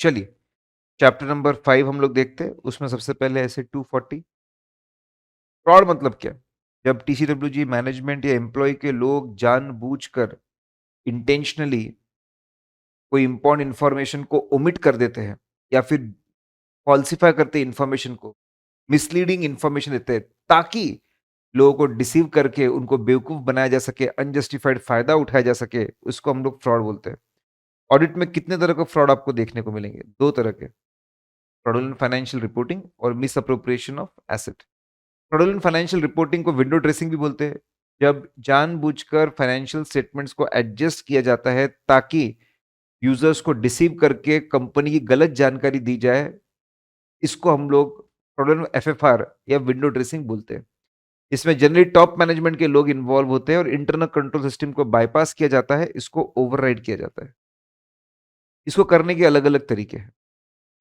चलिए, chapter number 5 हम लोग देखते हैं। उसमें सबसे पहले ऐसे 240 फ्रॉड मतलब क्या? जब टीसीडब्ल्यूजी मैनेजमेंट या एम्प्लॉयी के लोग जानबूझकर इंटेंशनली कोई इंपॉर्टेंट इन्फॉर्मेशन को ओमिट कर देते हैं या फिर फॉल्सिफाई करते हैं इन्फॉर्मेशन को, मिसलीडिंग इन्फॉर्मेशन देते हैं ताकि लोगों को डिसीव करके उनको बेवकूफ बनाया जा सके, अनजस्टिफाइड फायदा उठाया जा सके, उसको हम लोग फ्रॉड बोलते हैं। ऑडिट में कितने तरह का फ्रॉड आपको देखने को मिलेंगे? 2 तरह के, फ्रॉडुलेंट फाइनेंशियल रिपोर्टिंग और misappropriation of asset. Fraudulent financial reporting को विंडो ड्रेसिंग भी बोलते हैं। जब जानबूझकर फाइनेंशियल स्टेटमेंट्स को एडजस्ट किया जाता है ताकि यूजर्स को डिसीव करके कंपनी की गलत जानकारी दी जाए, इसको हम लोग फ्रॉडुलेंट एफएफआर या विंडो ड्रेसिंग बोलते हैं। इसमें जनरली टॉप मैनेजमेंट के लोग इन्वॉल्व होते हैं और इंटरनल कंट्रोल सिस्टम को बाईपास किया जाता है, इसको ओवरराइड किया जाता है। इसको करने के अलग-अलग तरीके हैं।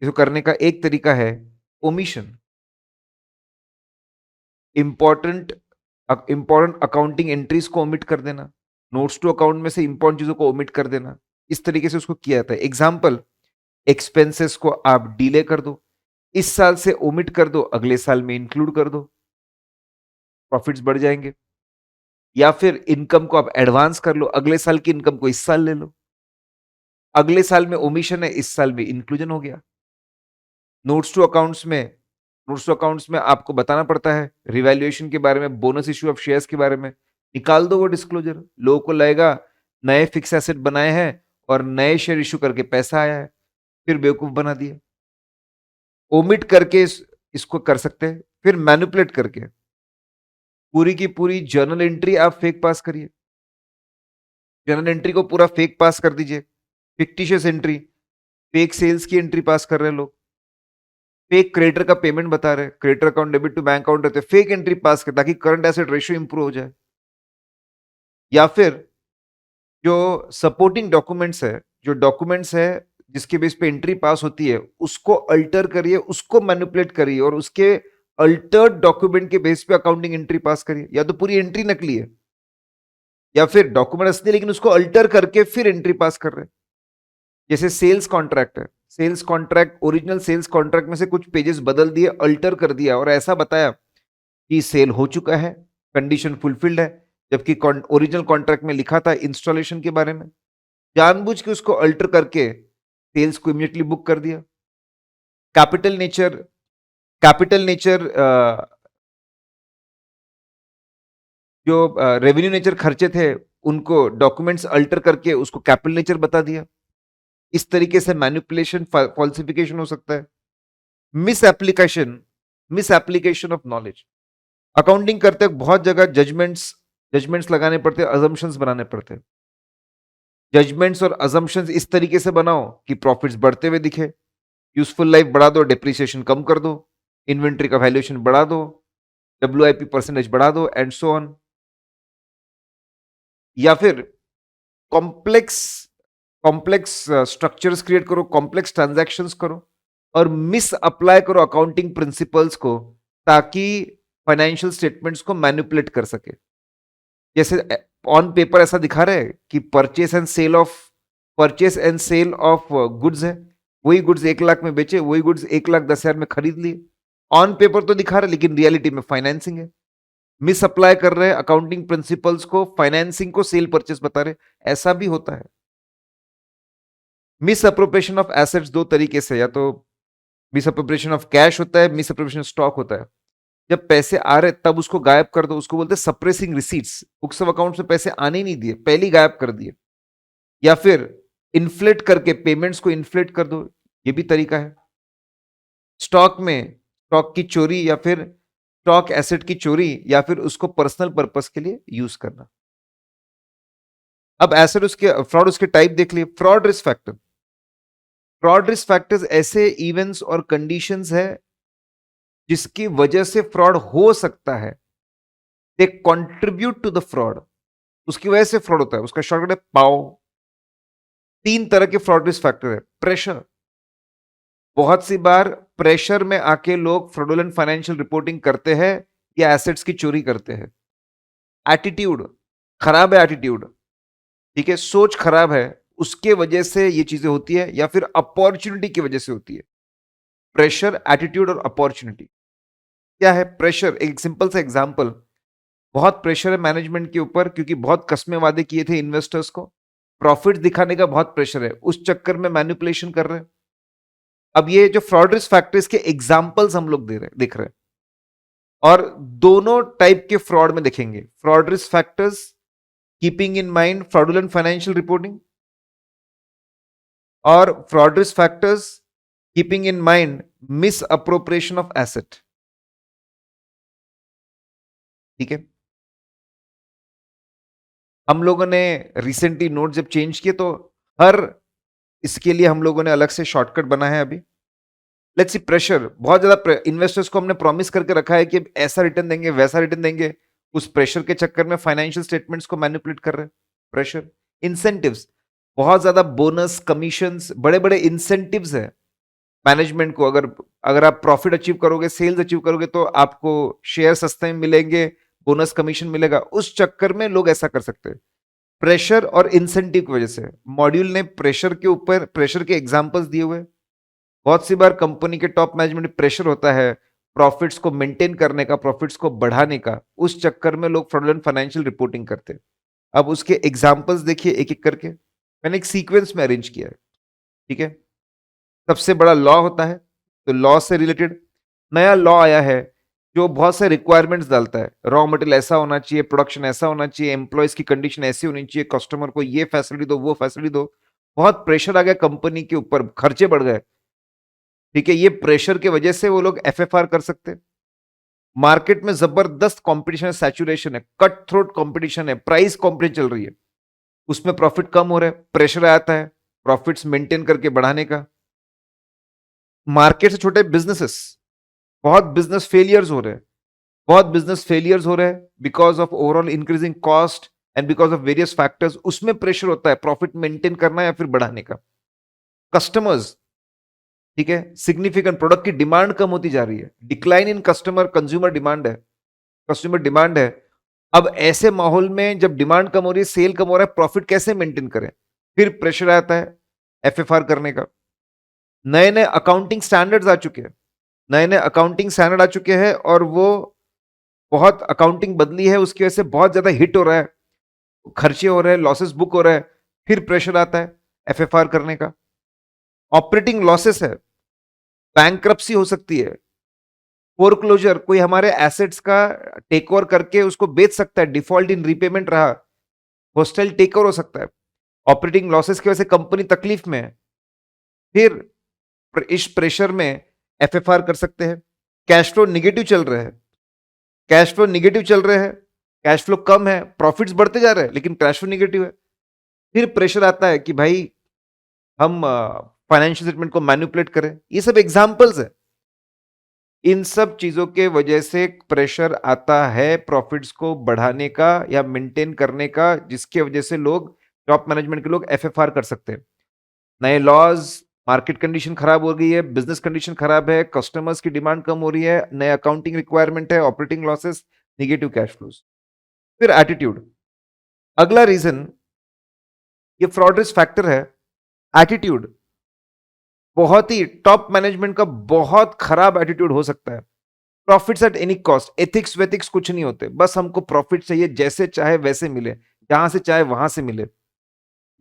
इसको करने का एक तरीका है omission. Important important accounting entries को ओमिट कर देना, नोट्स टू अकाउंट में से इंपॉर्टेंट चीजों को ओमिट कर देना, इस तरीके से उसको किया जाता है। एग्जाम्पल, एक्सपेंसेस को आप डिले कर दो, इस साल से ओमिट कर दो, अगले साल में इंक्लूड कर दो, प्रॉफिट्स बढ़ जाएंगे। या फिर इनकम को आप एडवांस कर लो, अगले साल की इनकम को इस साल ले लो, अगले साल में ओमिशन है, इस साल में इंक्लूजन हो गया। नोट्स टू अकाउंट्स में आपको बताना पड़ता है रिवैल्यूएशन के बारे में, बोनस इश्यू ऑफ शेयर्स के बारे में, निकाल दो वो डिस्क्लोजर। लोगों को लगेगा नए फिक्स एसेट बनाए हैं और नए शेयर इश्यू करके पैसा आया है, फिर बेवकूफ बना दिया। ओमिट करके इसको कर सकते हैं। फिर मैनिपुलेट करके पूरी की पूरी जर्नल एंट्री आप फेक पास करिए, जर्नल एंट्री को पूरा फेक पास कर दीजिए, फिक्टिशियस एंट्री, फेक सेल्स की एंट्री पास कर रहे हैं लोग, फेक क्रेडिटर का पेमेंट बता रहे हैं, creditor account debit to bank account रहते हैं, फेक एंट्री पास कर ताकि करंट एसेट रेशियो इंप्रूव हो जाए। या फिर जो सपोर्टिंग डॉक्यूमेंट्स है, जो डॉक्यूमेंट्स है जिसके बेस पे एंट्री पास होती है, उसको अल्टर करिए, उसको मैनिपुलेट करिए और उसके अल्टर्ड डॉक्यूमेंट के बेस पे अकाउंटिंग एंट्री पास करिए। या तो पूरी एंट्री नकली है या फिर डॉक्यूमेंट असली लेकिन उसको अल्टर करके फिर एंट्री पास कर रहे हैं। जैसे सेल्स कॉन्ट्रैक्ट है, sales contract, original sales contract में से कुछ पेजेस बदल दिए, अल्टर कर दिया और ऐसा बताया कि सेल हो चुका है, कंडीशन फुलफिल्ड है, जबकि ओरिजिनल कॉन्ट्रैक्ट में लिखा था इंस्टॉलेशन के बारे में। जानबूझ के उसको अल्टर करके सेल्स को इमीडिएटली बुक कर दिया। कैपिटल नेचर, कैपिटल नेचर जो रेवेन्यू नेचर खर्चे थे उनको डॉक्यूमेंट्स अल्टर करके उसको कैपिटल नेचर बता दिया। इस तरीके से मैनिपुलेशन, फॉल्सिफिकेशन हो सकता है। Miss application, miss application of knowledge. Accounting करते वक्त बहुत जगह जजमेंट्स जजमेंट्स लगाने पड़ते हैं, अजम्पशंस बनाने पड़ते हैं। जजमेंट्स और अजम्पशंस इस तरीके से बनाओ कि प्रॉफिट्स बढ़ते हुए दिखे, यूजफुल लाइफ बढ़ा दो, डिप्रिसिएशन कम कर दो, इन्वेंट्री का वैल्यूएशन बढ़ा दो, डब्ल्यूआईपी परसेंटेज बढ़ा दो एंड सो ऑन। या फिर कॉम्प्लेक्स कॉम्प्लेक्स स्ट्रक्चर्स क्रिएट करो, कॉम्प्लेक्स ट्रांजैक्शंस करो और मिस अप्लाई करो अकाउंटिंग प्रिंसिपल्स को ताकि फाइनेंशियल स्टेटमेंट्स को मैनिपुलेट कर सके। जैसे ऑन पेपर ऐसा दिखा रहे हैं कि purchase and sale of goods है, वही गुड्स 1 लाख में बेचे, वही गुड्स 1,10,000 में खरीद लिए। ऑन पेपर तो दिखा रहे लेकिन रियलिटी में फाइनेंसिंग है। मिस अप्लाई कर रहे हैं अकाउंटिंग प्रिंसिपल्स को, फाइनेंसिंग को सेल परचेस बता रहे, ऐसा भी होता है। मिस अप्रोप्रिएशन ऑफ एसेट्स 2 तरीके से, या तो मिस अप्रोप्रिएशन ऑफ कैश होता है, मिस अप्रोप्रिएशन स्टॉक होता है। जब पैसे आ रहे तब उसको गायब कर दो, उसको बोलते हैं suppressing receipts. Books of accounts में पैसे आने ही नहीं दिए, पहले ही गायब कर दिए। या फिर इन्फ्लेट करके पेमेंट्स को इन्फ्लेट कर दो, ये भी तरीका है। स्टॉक में स्टॉक की चोरी या फिर स्टॉक एसेट की चोरी या फिर उसको पर्सनल पर्पस के लिए यूज करना। अब एसेट उसके फ्रॉड, उसके टाइप देख लिए। Fraud risk factor, fraud risk factors ऐसे इवेंट्स और कंडीशंस है जिसकी वजह से फ्रॉड हो सकता है, they contribute to the fraud, उसकी वजह से फ्रॉड होता है, उसका शॉर्टकट है पाओ। 3 तरह के फ्रॉड रिस्क फैक्टर है। प्रेशर, बहुत सी बार प्रेशर में आके लोग फ्रॉडुलेंट फाइनेंशियल रिपोर्टिंग करते हैं या एसेट्स की चोरी करते हैं। एटीट्यूड, खराब है एटीट्यूड, ठीक है, सोच खराब है, उसके वजह से ये चीजें होती है या फिर अपॉर्चुनिटी की वजह से होती है। प्रेशर, एटीट्यूड और अपॉर्चुनिटी। क्या है प्रेशर? एक सिंपल सा एग्जांपल, बहुत प्रेशर है मैनेजमेंट के ऊपर क्योंकि बहुत कस्में वादे किए थे इन्वेस्टर्स को, प्रॉफिट दिखाने का बहुत प्रेशर है, उस चक्कर में मैनिपुलेशन कर रहे हैं। अब ये जो फ्रॉड रिस्क फैक्टर्स के एग्जांपल्स हम लोग देख रहे हैं, और दोनों टाइप के फ्रॉड में देखेंगे। Fraud risk factors keeping in mind fraudulent financial reporting, और fraud risk factors keeping in mind misappropriation of asset. ठीक है, हम लोगों ने रिसेंटली नोट जब चेंज किए तो हर इसके लिए हम लोगों ने अलग से शॉर्टकट बना है। अभी लेट्स सी, प्रेशर बहुत ज्यादा, इन्वेस्टर्स को हमने प्रॉमिस करके रखा है कि ऐसा रिटर्न देंगे वैसा रिटर्न देंगे, उस प्रेशर के चक्कर में फाइनेंशियल स्टेटमेंट्स को मैनिपुलेट कर रहे हैं। प्रेशर, इंसेंटिव्स, बहुत ज्यादा बोनस, कमीशंस, बड़े बड़े इंसेंटिव्स है मैनेजमेंट को। अगर अगर आप प्रॉफिट अचीव करोगे, सेल्स अचीव करोगे तो आपको शेयर सस्ते में मिलेंगे, बोनस कमीशन मिलेगा, उस चक्कर में लोग ऐसा कर सकते हैं। प्रेशर और इंसेंटिव की वजह से मॉड्यूल ने प्रेशर के ऊपर प्रेशर के एग्जांपल्स दिए हुए। बहुत सी बार कंपनी के टॉप मैनेजमेंट में प्रेशर होता है प्रॉफिट्स को मेंटेन करने का, प्रॉफिट्स को बढ़ाने का, उस चक्कर में लोग फ्रॉडुलेंट फाइनेंशियल रिपोर्टिंग करते हैं। अब उसके एग्जांपल्स देखिए एक एक करके, मैंने एक सीक्वेंस में अरेंज किया है। ठीक है, सबसे बड़ा लॉ होता है, तो लॉ से रिलेटेड नया लॉ आया है जो बहुत से रिक्वायरमेंट्स डालता है। रॉ मटेरियल ऐसा होना चाहिए, प्रोडक्शन ऐसा होना चाहिए, एम्प्लॉयज की कंडीशन ऐसी होनी चाहिए, कस्टमर को ये फैसिलिटी दो, वो फैसिलिटी दो। बहुत प्रेशर आ गया कंपनी के ऊपर, खर्चे बढ़ गए। ठीक है, ये प्रेशर की वजह से वो लोग एफएफआर कर सकते हैं। मार्केट में जबरदस्त कंपटीशन है, सैचुरेशन है, कट थ्रोट कंपटीशन है, प्राइस कंपटीशन चल रही है, उसमें प्रॉफिट कम हो रहा है, प्रेशर आता है प्रॉफिट्स मेंटेन करके बढ़ाने का। मार्केट से छोटे बिजनेसेस, बहुत बिजनेस फेलियर्स हो रहे हैं, बहुत बिजनेस फेलियर्स हो रहे हैं because of overall increasing cost and because of various factors. उसमें प्रेशर होता है प्रॉफिट मेंटेन करना या फिर बढ़ाने का। कस्टमर्स, ठीक है, सिग्निफिकेंट प्रोडक्ट की डिमांड कम होती जा रही है, decline in customer consumer demand है, कस्टमर डिमांड है। अब ऐसे माहौल में जब डिमांड कम हो रही है, सेल कम हो रहा है, प्रॉफिट कैसे मेंटेन करें? फिर प्रेशर आता है एफएफआर करने का। नए नए अकाउंटिंग स्टैंडर्ड्स आ चुके हैं, नए नए अकाउंटिंग स्टैंडर्ड आ चुके हैं, और वो बहुत अकाउंटिंग बदली है, उसकी वजह से बहुत ज्यादा हिट हो रहा है, खर्चे हो रहे हैं, लॉसेस बुक हो रहा है। फिर प्रेशर आता है एफएफआर करने का। ऑपरेटिंग लॉसेस है, बैंक्रप्सी हो सकती है, फोरक्लोजर, कोई हमारे एसेट्स का टेक ओवर करके उसको बेच सकता है, डिफॉल्ट इन रीपेमेंट रहा, होस्टाइल टेक ओवर हो सकता है। ऑपरेटिंग लॉसेस की वजह से कंपनी तकलीफ में है, फिर इस प्रेशर में एफएफआर कर सकते हैं। कैश फ्लो निगेटिव चल रहे हैं, कैश फ्लो निगेटिव चल रहे हैं, कैश फ्लो कम है, प्रॉफिट्स बढ़ते जा रहे हैं लेकिन कैश फ्लो निगेटिव है। फिर प्रेशर आता है कि भाई हम फाइनेंशियल स्टेटमेंट को मैनिपुलेट करें। ये सब एग्जांपल्स है, इन सब चीजों के वजह से प्रेशर आता है प्रॉफिट्स को बढ़ाने का या मेंटेन करने का, जिसके वजह से लोग, टॉप मैनेजमेंट के लोग एफएफआर कर सकते हैं। नए लॉज, मार्केट कंडीशन खराब हो गई है, बिजनेस कंडीशन खराब है, कस्टमर्स की डिमांड कम हो रही है, नए अकाउंटिंग रिक्वायरमेंट है, operating losses, negative cash flows. फिर एटीट्यूड, अगला रीजन, ये फ्रॉड रिस्क फैक्टर है एटीट्यूड। बहुत ही टॉप मैनेजमेंट का बहुत खराब एटीट्यूड हो सकता है। Profits at any cost, ethics वेथिक्स कुछ नहीं होते, बस हमको प्रॉफिट चाहिए, जैसे चाहे वैसे मिले, जहां से चाहे वहां से मिले।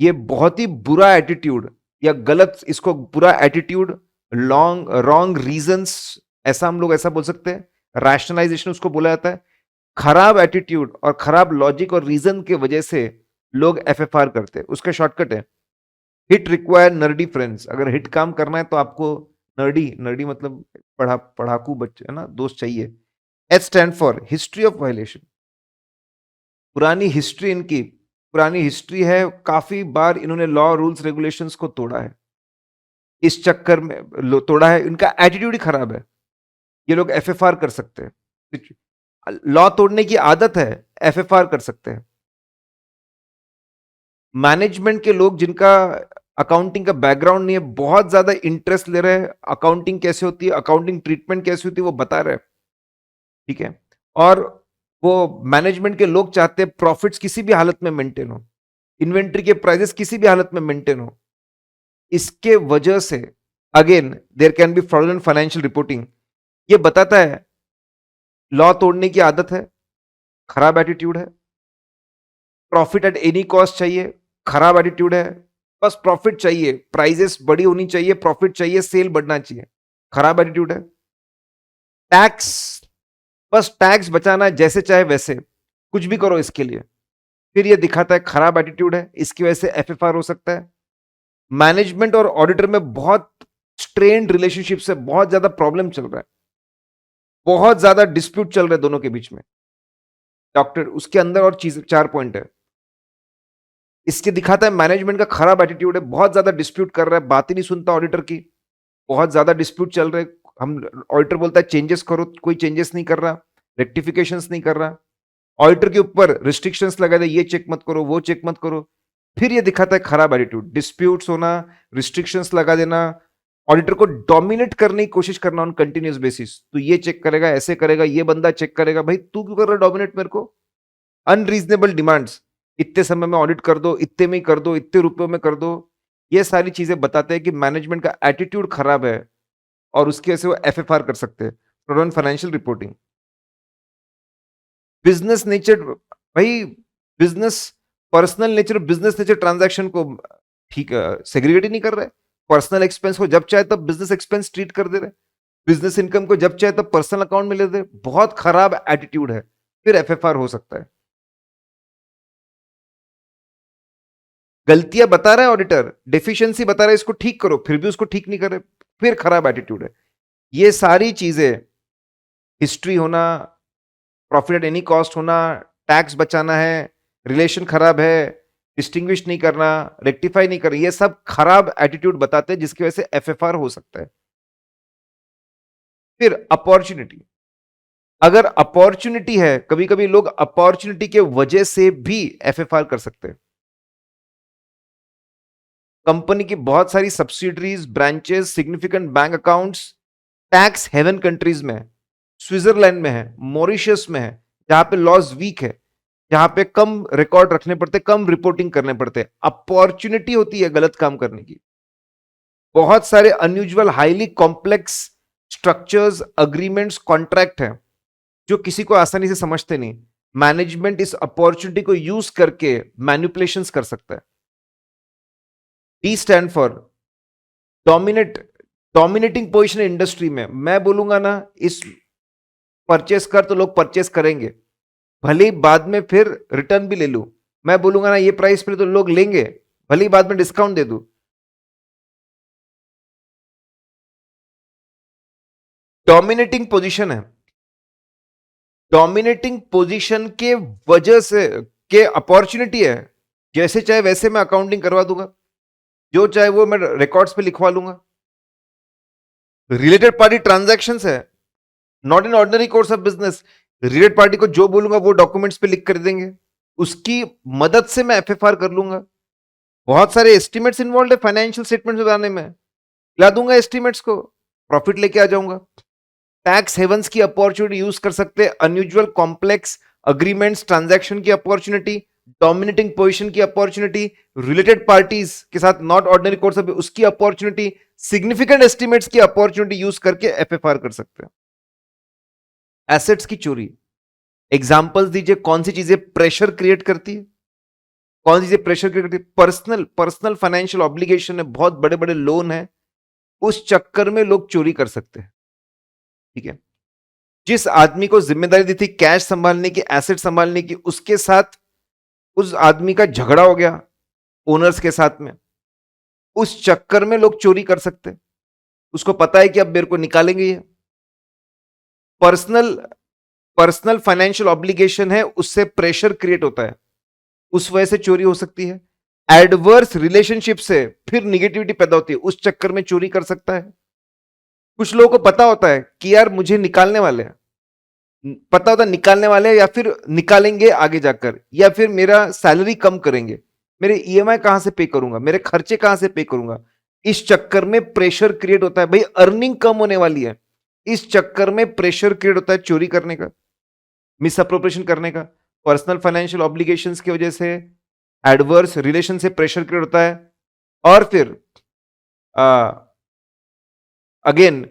ये बहुत ही बुरा एटीट्यूड या गलत, इसको बुरा एटीट्यूड, रॉन्ग रीजंस, ऐसा हम लोग ऐसा बोल सकते हैं, रैशनलाइजेशन उसको बोला जाता है। खराब एटीट्यूड और खराब लॉजिक और रीजन के वजह से लोग एफएफआर करते हैं। उसका शॉर्टकट है हिट रिक्वायर नर्डी फ्रेंड्स। अगर हिट काम करना है तो आपको नर्डी, नर्डी मतलब पढ़ाकू बच्चे है ना, दोस्त चाहिए। H stand for history of violation, पुरानी हिस्ट्री इनकी, पुरानी हिस्ट्री है, काफी बार इन्होंने लॉ रूल्स रेगुलेशंस को तोड़ा है, इस चक्कर में तोड़ा है, इनका एटीट्यूड ही खराब है, ये लोग एफएफआर कर सकते हैं। लॉ तोड़ने की आदत है, एफएफआर कर सकते हैं। मैनेजमेंट के लोग जिनका अकाउंटिंग का बैकग्राउंड नहीं है, बहुत ज्यादा इंटरेस्ट ले रहे हैं, अकाउंटिंग कैसे होती है, अकाउंटिंग ट्रीटमेंट कैसे होती है वो बता रहे हैं। ठीक है, और वो मैनेजमेंट के लोग चाहते हैं प्रॉफिट्स किसी भी हालत में मेंटेन हो, इन्वेंट्री के प्राइसेस किसी भी हालत में मेंटेन हो, इसके वजह से again there can be fraudulent financial reporting. ये बताता है लॉ तोड़ने की आदत है, खराब एटीट्यूड है। प्रॉफिट एट एनी कॉस्ट चाहिए, खराब एटीट्यूड है। बस प्रॉफिट चाहिए, प्राइजेस बड़ी होनी चाहिए, प्रॉफिट चाहिए, सेल बढ़ना चाहिए, खराब एटीट्यूड है। टैक्स, बस टैक्स बचाना है, जैसे चाहे वैसे, कुछ भी करो इसके लिए, फिर ये दिखाता है खराब एटीट्यूड है, इसकी वजह से एफएफआर हो सकता है। मैनेजमेंट और ऑडिटर में बहुत स्ट्रेन्ड रिलेशनशिप से बहुत ज्यादा प्रॉब्लम चल रहा है, बहुत ज्यादा डिस्प्यूट चल रहे हैं दोनों के बीच में। डॉक्टर उसके अंदर और चीज 4 पॉइंट है, इसके दिखाता है मैनेजमेंट का खराब एटीट्यूड है, बहुत ज्यादा डिस्प्यूट कर रहा है, बात ही नहीं सुनता ऑडिटर की, बहुत ज्यादा डिस्प्यूट चल रहे। हम ऑडिटर बोलता है चेंजेस करो, कोई चेंजेस नहीं कर रहा, रेक्टिफिकेशंस नहीं कर रहा, ऑडिटर के ऊपर रिस्ट्रिक्शंस लगा दे, ये चेक मत करो, वो चेक मत करो, फिर ये दिखाता है खराब एटीट्यूड, डिस्प्यूट्स होना, रिस्ट्रिक्शंस लगा देना, ऑडिटर को डोमिनेट करने की कोशिश करना ऑन कंटिन्यूस बेसिस। तो ये चेक करेगा, ऐसे करेगा, ये बंदा चेक करेगा, भाई तू क्यों कर रहा है डोमिनेट मेरे को? अनरीजनेबल डिमांड्स, इतने समय में ऑडिट कर दो, इतने में ही कर दो, इतने रुपयों में कर दो। ये सारी चीजें बताते हैं कि मैनेजमेंट का एटीट्यूड खराब है और उसकी वजह से वो एफएफआर कर सकते हैं, fraud financial reporting. Business nature, भाई business, personal nature, business nature transaction को ठीक सेग्रीगेट ही नहीं कर रहे। पर्सनल एक्सपेंस को जब चाहे तब बिजनेस एक्सपेंस ट्रीट कर दे रहे, बिजनेस इनकम को जब चाहे तब पर्सनल अकाउंट में ले दे, बहुत खराब एटीट्यूड है, फिर एफएफआर हो सकता है। गलतियां बता रहा है ऑडिटर, डेफिशिएंसी बता रहा है इसको ठीक करो, फिर भी उसको ठीक नहीं कर रहे, फिर खराब एटीट्यूड है। ये सारी चीजें, हिस्ट्री होना, प्रॉफिट एट एनी कॉस्ट होना, टैक्स बचाना है, रिलेशन खराब है, डिस्टिंग्विश नहीं करना, रेक्टिफाई नहीं करना, ये सब खराब एटीट्यूड बताते हैं जिसकी वजह से एफएफआर हो सकता है। फिर अपॉर्चुनिटी, अगर अपॉर्चुनिटी है, कभी कभी लोग अपॉर्चुनिटी के वजह से भी एफएफआर कर सकते हैं। कंपनी की बहुत सारी subsidiaries, branches, significant bank accounts tax haven countries में है, स्विट्जरलैंड में है, मॉरिशस में है, जहां पे लॉज वीक है, जहां पे कम रिकॉर्ड रखने पड़ते, कम रिपोर्टिंग करने पड़ते। अपॉर्चुनिटी होती है गलत काम करने की। बहुत सारे unusual, highly complex structures, agreements, contract हैं जो किसी को आसानी से समझते नहीं। मैनेजमेंट इस अपॉर्चुनिटी को यूज करके मैनिपुलेशंस कर सकता है। D stand for dominate, dominating position industry में। मैं बोलूंगा ना इस परचेस कर, तो लोग परचेस करेंगे, भले ही बाद में फिर रिटर्न भी ले लूं। मैं बोलूंगा ना ये प्राइस पे, तो लोग लेंगे, भले ही बाद में डिस्काउंट दे दूं। डोमिनेटिंग पोजीशन है, डोमिनेटिंग पोजीशन के वजह से के अपॉर्चुनिटी है, जैसे चाहे वैसे मैं अकाउंटिंग करवा दूंगा, जो चाहे वो मैं रिकॉर्ड्स पे लिखवा लूंगा। रिलेटेड पार्टी ट्रांजैक्शंस है, not in ordinary course of business. Related party को जो बोलूंगा वो डॉक्यूमेंट्स पे लिख कर देंगे, उसकी मदद से मैं एफएफआर कर लूंगा। बहुत सारे एस्टिमेट्स इन्वॉल्व है फाइनेंशियल स्टेटमेंट्स बनाने में, ला दूंगा एस्टिमेट्स को, प्रॉफिट लेके आ जाऊंगा। टैक्स हेवंस की अपॉर्चुनिटी यूज कर सकते हैं, अनयूजुअल कॉम्प्लेक्स अग्रीमेंट्स, ट्रांजैक्शन की अपॉर्चुनिटी, डोमिनेटिंग पोजीशन की अपॉर्चुनिटी, रिलेटेड पार्टीज के साथ नॉट ऑर्डिनरी कोर्स ऑफ उसकी अपॉर्चुनिटी, सिग्निफिकेंट एस्टिमेट्स की अपॉर्चुनिटी यूज करके एफएफआर कर सकते हैं। एसेट्स की चोरी, एग्जांपल्स दीजिए, कौन सी चीजें प्रेशर क्रिएट करती है, कौन सी चीजें प्रेशर क्रिएट करती है? पर्सनल, पर्सनल फाइनेंशियल ऑब्लिगेशन है, बहुत बड़े बड़े लोन है, उस चक्कर में लोग चोरी कर सकते हैं। ठीक है, जिस आदमी को जिम्मेदारी दी थी कैश संभालने की, एसेट संभालने की, उसके साथ उस आदमी का झगड़ा हो गया ओनर्स के साथ में, उस चक्कर में लोग चोरी कर सकते हैं। उसको पता है कि अब मेरे को निकालेंगे ये। पर्सनल, पर्सनल फाइनेंशियल ऑब्लिगेशन है, उससे प्रेशर क्रिएट होता है, उस वजह से चोरी हो सकती है। एडवर्स रिलेशनशिप से फिर निगेटिविटी पैदा होती है, उस चक्कर में चोरी कर सकता है। कुछ लोगों को पता होता है कि यार मुझे निकालने वाले हैं, पता होता है निकालने वाले हैं, या फिर निकालेंगे आगे जाकर, या फिर मेरा सैलरी कम करेंगे, मेरे ईएमआई कहां से पे करूंगा, मेरे खर्चे कहां से पे करूंगा। इस चक्कर में प्रेशर क्रिएट होता है, भाई अर्निंग कम होने वाली है, इस चक्कर में प्रेशर क्रिएट होता है चोरी करने का, मिस अप्रोप्रिएशन करने का। पर्सनल फाइनेंशियल ऑब्लिगेशंस की वजह से एडवर्स रिलेशन से प्रेशर क्रिएट होता है, और फिर अगेन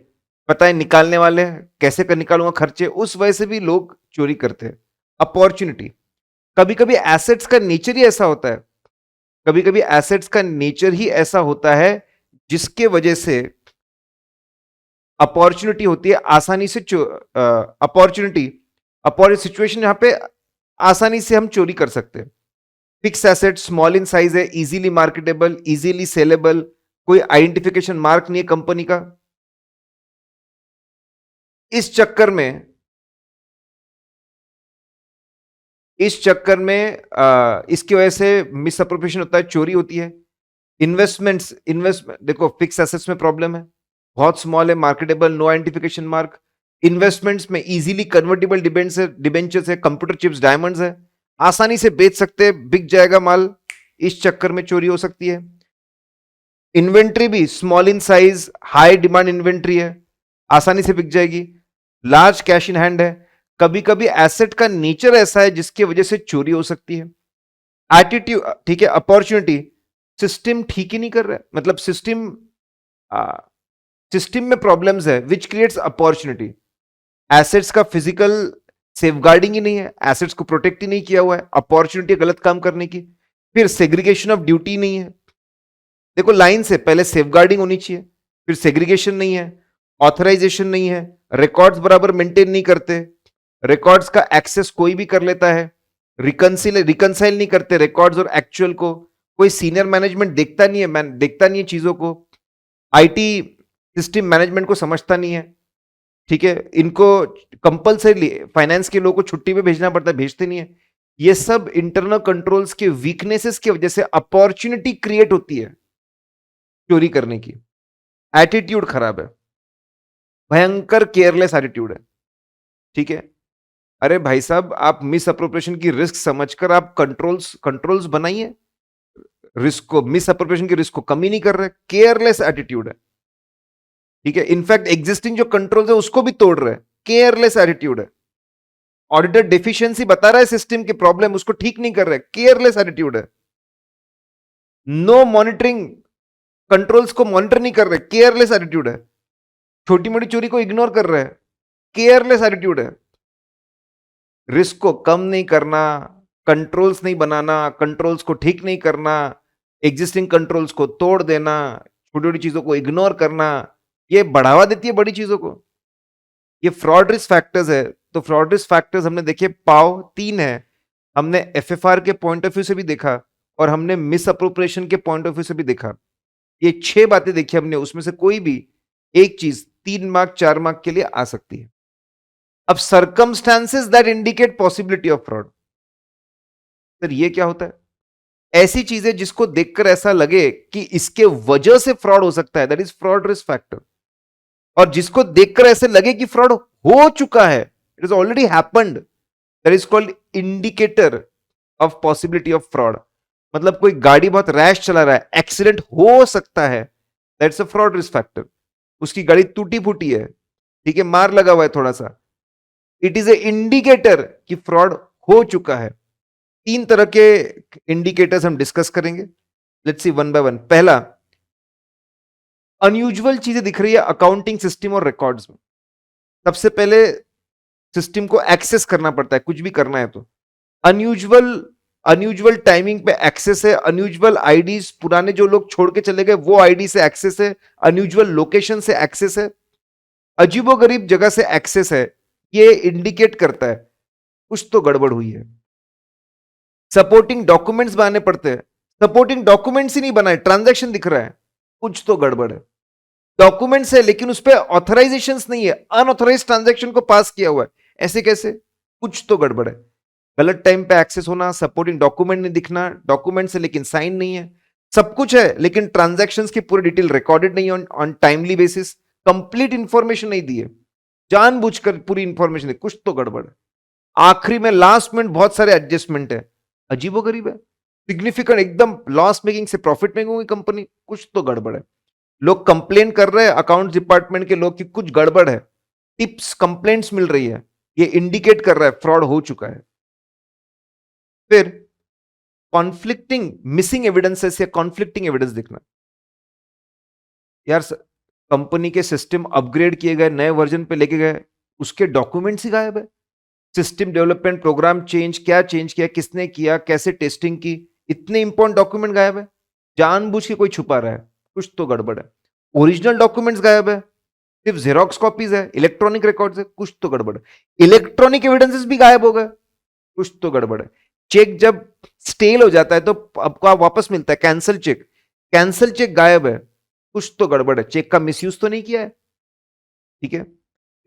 पता है निकालने वाले हैं, कैसे कर निकालूंगा खर्चे, उस वजह से भी लोग चोरी करते हैं। अपॉर्चुनिटी, कभी कभी एसेट्स का नेचर ही ऐसा होता है, कभी कभी एसेट्स का नेचर ही ऐसा होता है जिसके वजह से अपॉर्चुनिटी होती है आसानी से अपॉर्चुनिटी सिचुएशन यहां पे आसानी से हम चोरी कर सकते हैं। Fix asset small in size है, इजीली मार्केटेबल, इजीली सेलेबल, कोई आइडेंटिफिकेशन मार्क नहीं है कंपनी का। इस चक्कर में इसकी वजह से मिस अप्रोप्रिएशन होता है, चोरी होती है। इन्वेस्टमेंट देखो, फिक्स एसेट्स में प्रॉब्लम है, बहुत स्मॉल है, marketable, no identification mark. Investments में इजीली कन्वर्टेबल डिबेंचर्स है, कंप्यूटर चिप्स, डायमंड्स है, आसानी से बेच सकते हैं, बिक जाएगा माल, इस चक्कर में चोरी हो सकती है। इन्वेंट्री भी small in size, high demand inventory है, आसानी से बिक जाएगी। लार्ज कैश इन हैंड है, कभी कभी एसेट का नेचर ऐसा है जिसकी वजह से चोरी हो सकती है। एटीट्यूड, ठीक है। अपॉर्चुनिटी, सिस्टम ठीक ही नहीं कर रहा है, मतलब सिस्टम में प्रॉब्लम्स है, विच क्रिएट्स अपॉर्चुनिटी। एसेट्स का फिजिकल सेफगार्डिंग ही नहीं है, एसेट्स को प्रोटेक्ट ही नहीं किया हुआ है, अपॉर्चुनिटी गलत काम करने की। फिर सेग्रीगेशन ऑफ ड्यूटी नहीं है, देखो लाइन से पहले सेफगार्डिंग होनी चाहिए, फिर सेग्रीगेशन नहीं है, ऑथराइजेशन नहीं है, रिकॉर्ड्स बराबर मेंटेन नहीं करते, रिकॉर्ड्स का एक्सेस कोई भी कर लेता है, रिकंसाइल नहीं करते रिकॉर्ड्स और एक्चुअल को, कोई सीनियर मैनेजमेंट देखता नहीं है चीजों को, आईटी सिस्टम मैनेजमेंट को समझता नहीं है, ठीक है। इनको कंपलसरी फाइनेंस के लोगों को छुट्टी पे भेजना पड़ता है, भेजते नहीं है। ये सब इंटरनल कंट्रोल्स के वीकनेसेस की वजह से अपॉर्चुनिटी क्रिएट होती है चोरी करने की। एटीट्यूड खराब है, भयंकर केयरलेस एटीट्यूड है, ठीक है। अरे भाई साहब, आप मिस अप्रोप्रिएशन की रिस्क समझकर आप कंट्रोल्स बनाइए, रिस्क को, मिस अप्रोप्रिएशन की रिस्क को कमी नहीं कर रहे, केयरलेस एटीट्यूड है, ठीक है। इनफैक्ट एग्जिस्टिंग जो कंट्रोल्स है उसको भी तोड़ रहे हैं, केयरलेस एटीट्यूड है। ऑडिटर डेफिशिएंसी बता रहा है सिस्टम की प्रॉब्लम, उसको ठीक नहीं कर रहे, केयरलेस एटीट्यूड है। नो मॉनिटरिंग, कंट्रोल्स को मॉनिटर नहीं कर रहे, केयरलेस एटीट्यूड है। छोटी मोटी चोरी को इग्नोर कर रहे हैं, केयरलेस एटीट्यूड है। रिस्क को कम नहीं करना, कंट्रोल्स नहीं बनाना, कंट्रोल्स को ठीक नहीं करना, एग्जिस्टिंग कंट्रोल्स को तोड़ देना, छोटी छोटी चीजों को इग्नोर करना, ये बढ़ावा देती है बड़ी चीजों को। ये फ्रॉड रिस्क फैक्टर्स है। तो फ्रॉड रिस्क फैक्टर्स हमने देखे पाव 3 है, हमने एफएफआर के पॉइंट ऑफ व्यू से भी देखा और हमने मिस अप्रोप्रिएशन के पॉइंट ऑफ व्यू से भी देखा। ये 6 बातें देखी हमने, उसमें से कोई भी एक चीज 3 मार्क 4 मार्क के लिए आ सकती है। अब circumstances that indicate possibility of fraud, sir ये क्या होता है? ऐसी चीजें जिसको देखकर ऐसा लगे कि इसके वजह से फ्रॉड हो सकता है, that is fraud risk factor. और जिसको देखकर ऐसे लगे कि फ्रॉड हो चुका है, it is already happened, that is called indicator of possibility of fraud. मतलब कोई गाड़ी बहुत रैश चला रहा है, एक्सीडेंट हो सकता है, that's a fraud risk factor. उसकी गाड़ी टूटी फूटी है, ठीक है, मार लगा हुआ है थोड़ा सा, इट इज ए इंडिकेटर कि फ्रॉड हो चुका है। 3 तरह के इंडिकेटर्स हम डिस्कस करेंगे, let's see one by one. पहला, अनयूजुअल चीजें दिख रही है अकाउंटिंग सिस्टम और रिकॉर्ड्स में। सबसे पहले सिस्टम को एक्सेस करना पड़ता है, कुछ भी करना है तो। अनयूजुअल टाइमिंग पे एक्सेस है, अनयूजुअल आईडीज, पुराने जो लोग छोड़ के चले गए वो आईडी से एक्सेस है, अनयूजुअल लोकेशन से एक्सेस है, अजीबोगरीब जगह से एक्सेस है। ये इंडिकेट करता है कुछ तो गड़बड़ हुई है। सपोर्टिंग डॉक्यूमेंट्स बनाने पड़ते हैं, सपोर्टिंग डॉक्यूमेंट्स ही नहीं बनाए, ट्रांजैक्शन दिख रहा है, कुछ तो गड़बड़ है। डॉक्यूमेंट्स है लेकिन उस पर ऑथराइजेशन नहीं है, अनऑथराइज ट्रांजैक्शन को पास किया हुआ है, ऐसे कैसे? कुछ तो गड़बड़ है। गलत टाइम पे एक्सेस होना, सपोर्टिंग डॉक्यूमेंट नहीं दिखना, डॉक्यूमेंट है लेकिन साइन नहीं है, सब कुछ है लेकिन ट्रांजैक्शंस की पूरी डिटेल रिकॉर्डेड नहीं on timely basis, complete information नहीं दी है, जानबूझकर पूरी इंफॉर्मेशन, कुछ तो गड़बड़ है। आखिरी में लास्ट में बहुत सारे एडजस्टमेंट है, अजीबोगरीब है, सिग्निफिकेंट, एकदम लॉस मेकिंग से प्रॉफिट मेकिंग हुई कंपनी, कुछ तो गड़बड़ है। लोग कंप्लेन कर रहे हैं अकाउंट डिपार्टमेंट के लोग कि कुछ गड़बड़ है, टिप्स कंप्लेंट्स मिल रही है, ये इंडिकेट कर रहा है फ्रॉड हो चुका है। फिर कॉन्फ्लिक्टिंग मिसिंग एविडेंसेस या कॉन्फ्लिक्टिंग एविडेंस दिखना। यार कंपनी के सिस्टम अपग्रेड किए गए, नए वर्जन पे लेके गए, उसके डॉक्यूमेंट्स ही गायब है। सिस्टम डेवलपमेंट, प्रोग्राम चेंज, क्या चेंज किया, किसने किया, कैसे टेस्टिंग की, इतने इंपॉर्टेंट डॉक्यूमेंट गायब है। जानबूझ के कोई छुपा रहा है, कुछ तो गड़बड़ है। ओरिजिनल डॉक्यूमेंट्स गायब है, सिर्फ जेरोक्स कॉपीज है, इलेक्ट्रॉनिक रिकॉर्ड्स है, कुछ तो गड़बड़ है। इलेक्ट्रॉनिक एविडेंसेस भी गायब हो गए, कुछ तो गड़बड़ है। चेक जब स्टेल हो जाता है तो आपको आप वापस मिलता है, कैंसल चेक गायब है, कुछ तो गड़बड़ है। चेक का मिसयूज तो नहीं किया है, ठीक है।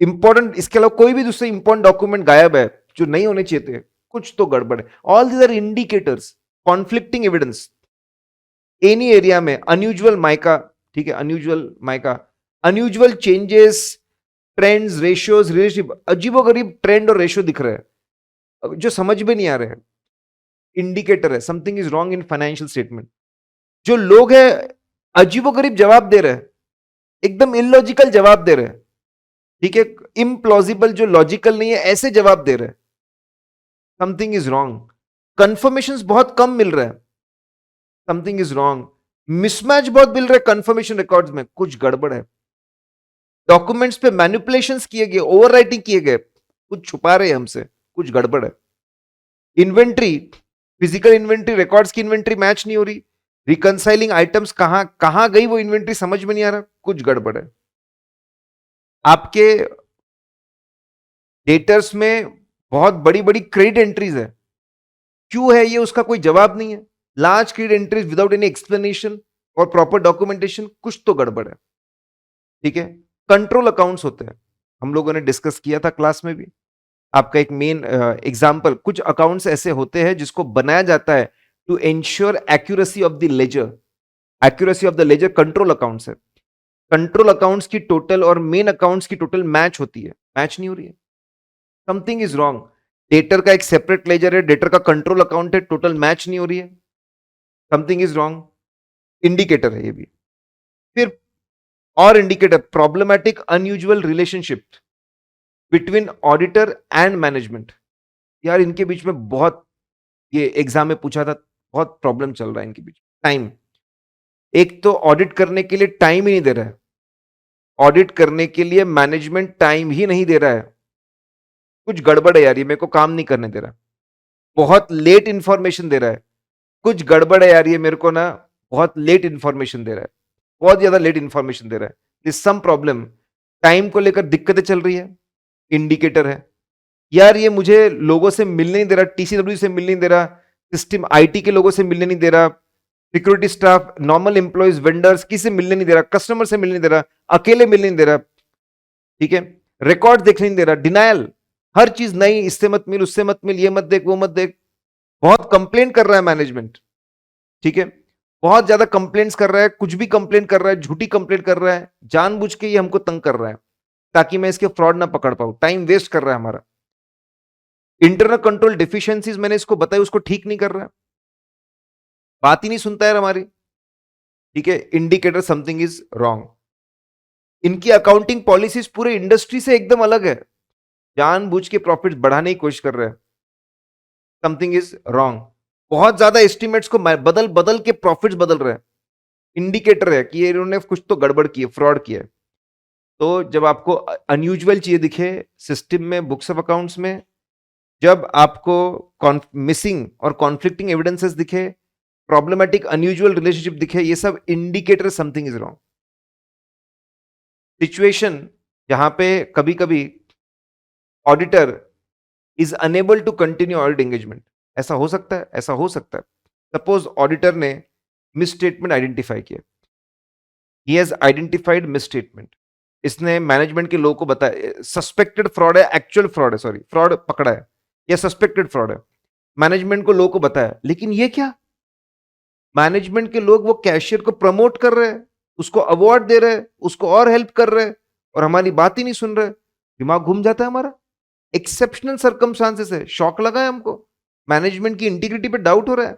इंपॉर्टेंट, इसके अलावा कोई भी दूसरे इंपॉर्टेंट डॉक्यूमेंट गायब है जो नहीं होने चाहिए थे, कुछ तो गड़बड़ है। All these are indicators, conflicting evidence. Any area में अनयूजुअल माइका, ठीक है, unusual changes, trends, ratios, relationship, अजीबोगरीब ट्रेंड और रेशियो दिख रहे हैं जो समझ में नहीं आ रहे हैं, इंडिकेटर है something is wrong in financial statement. जो लोग हैं अजीबोगरीब जवाब दे रहे हैं, एकदम इलॉजिकल जवाब दे रहे हैं, ठीक है, इम्प्लॉजिबल, जो लॉजिकल नहीं है, ऐसे जवाब दे रहे हैं, समथिंग इज रॉन्ग। कंफर्मेशन बहुत कम मिल रहा है, समथिंग इज रॉन्ग। मिसमैच बहुत मिल रहा है कंफर्मेशन रिकॉर्ड्स में, कुछ गड़बड़ है। डॉक्यूमेंट्स पे मैनिपुलेशंस किए गए, ओवरराइटिंग किए गए, कुछ छुपा रहे हैं हमसे, कुछ गड़बड़ है। इन्वेंट्री, फिजिकल इन्वेंट्री, रिकॉर्ड्स की इन्वेंट्री मैच नहीं हो रही, रिकंसाइलिंग आइटम्स कहां कहां गई वो इन्वेंट्री समझ में नहीं आ रहा, कुछ गड़बड़ है। आपके डेटर्स में बहुत बड़ी बड़ी क्रेडिट एंट्रीज है, क्यों है ये उसका कोई जवाब नहीं है। Large credit entries without any explanation और प्रॉपर डॉक्यूमेंटेशन, कुछ तो गड़बड़ है, ठीक है। कंट्रोल अकाउंट्स होते हैं, हम लोगों ने डिस्कस किया था क्लास में भी। आपका एक मेन एग्जांपल, कुछ अकाउंट्स ऐसे होते हैं जिसको बनाया जाता है to ensure accuracy of the ledger. Accuracy of the ledger control accounts है। कंट्रोल अकाउंट्स की टोटल और मेन अकाउंट्स की टोटल मैच होती है, मैच नहीं हो रही है, समथिंग इज रॉन्ग। डेटर का एक सेपरेट लेजर है, डेटर का कंट्रोल अकाउंट है, टोटल मैच नहीं हो रही है, समथिंग इज रॉन्ग। इंडिकेटर है ये भी। फिर और indicator, problematic unusual relationship between auditor and management. यार इनके बीच में बहुत, ये एग्जाम में पूछा था, बहुत प्रॉब्लम चल रहा है इनके बीच। टाइम, एक तो ऑडिट करने के लिए टाइम ही नहीं दे रहा है, ऑडिट करने के लिए मैनेजमेंट टाइम ही नहीं दे रहा है, कुछ गड़बड़ है यार, ये मेरे को काम नहीं करने दे रहा, बहुत लेट इंफॉर्मेशन दे रहा है, कुछ गड़बड़ है यार, ये मेरे को ना बहुत लेट इंफॉर्मेशन दे रहा है, बहुत ज्यादा लेट इंफॉर्मेशन दे रहा है, दिस सम प्रॉब्लम। टाइम को लेकर दिक्कतें चल रही है, इंडिकेटर है। यार ये मुझे लोगों से मिलने नहीं दे रहा, टीसीडब्ल्यू से मिलने नहीं दे रहा, सिस्टम आईटी के लोगों से मिलने नहीं दे रहा, security staff, normal employees, vendors, किसी से मिलने नहीं दे रहा, कस्टमर से मिलने नहीं दे रहा, अकेले मिलने नहीं दे रहा, ठीक है, रिकॉर्ड देखने नहीं दे रहा, डिनायल, हर चीज नई, इससे मत मिल, उससे मत मिल, ये मत देख, वो मत देख। बहुत कंप्लेंट कर रहा है मैनेजमेंट, ठीक है, बहुत ज्यादा कंप्लेंट्स कर रहा है, कुछ भी कंप्लेंट कर रहा है, झूठी कंप्लेंट कर रहा है, जानबूझ के ये हमको तंग कर रहा है ताकि मैं इसके फ्रॉड ना पकड़ पाऊं, टाइम वेस्ट कर रहा है हमारा। इंटरनल कंट्रोल डिफिशियंसीज मैंने इसको बताया, उसको ठीक नहीं कर रहा है, बात ही नहीं सुनता है हमारी, ठीक है, इंडिकेटर समथिंग इज रॉन्ग। इनकी अकाउंटिंग पॉलिसीज पूरे इंडस्ट्री से एकदम अलग है, जानबूझ के प्रॉफिट बढ़ाने की कोशिश कर रहे हैं, समथिंग इज रॉन्ग। बहुत ज्यादा एस्टिमेट्स को बदल बदल के प्रॉफिट्स बदल रहे हैं, इंडिकेटर है कि इन्होंने कुछ तो गड़बड़ की है, फ्रॉड किया है। तो जब आपको अनयूजुअल चीजें दिखे सिस्टम में, बुक्स ऑफ अकाउंट्स में, जब आपको मिसिंग और कॉन्फ्लिक्टिंग एविडेंसेस दिखे, प्रॉब्लमैटिक अनयूजुअल रिलेशनशिप दिखे, ये सब indicator something is wrong. Situation जहां पे कभी कभी auditor is unable to continue audit engagement, ऐसा हो सकता है, ऐसा हो सकता है। सपोज ऑडिटर ने मिसस्टेटमेंट आइडेंटिफाई किया, ही हैज आइडेंटिफाइड मिसस्टेटमेंट, इसने मैनेजमेंट के लोगों को बताया, सस्पेक्टेड फ्रॉड है, एक्चुअल फ्रॉड है, सॉरी फ्रॉड पकड़ा है या सस्पेक्टेड फ्रॉड है, मैनेजमेंट को लोगों को बताया, लेकिन ये क्या, मैनेजमेंट के लोग वो कैशियर को प्रमोट कर रहे हैं, उसको अवार्ड दे रहे हैं, उसको और हेल्प कर रहे हैं, और हमारी बात ही नहीं सुन रहे, दिमाग घूम जाता है हमारा। एक्सेप्शनल सर्कमस्टांसेस है, शॉक लगा है हमको, मैनेजमेंट की इंटीग्रिटी पे डाउट हो रहा है,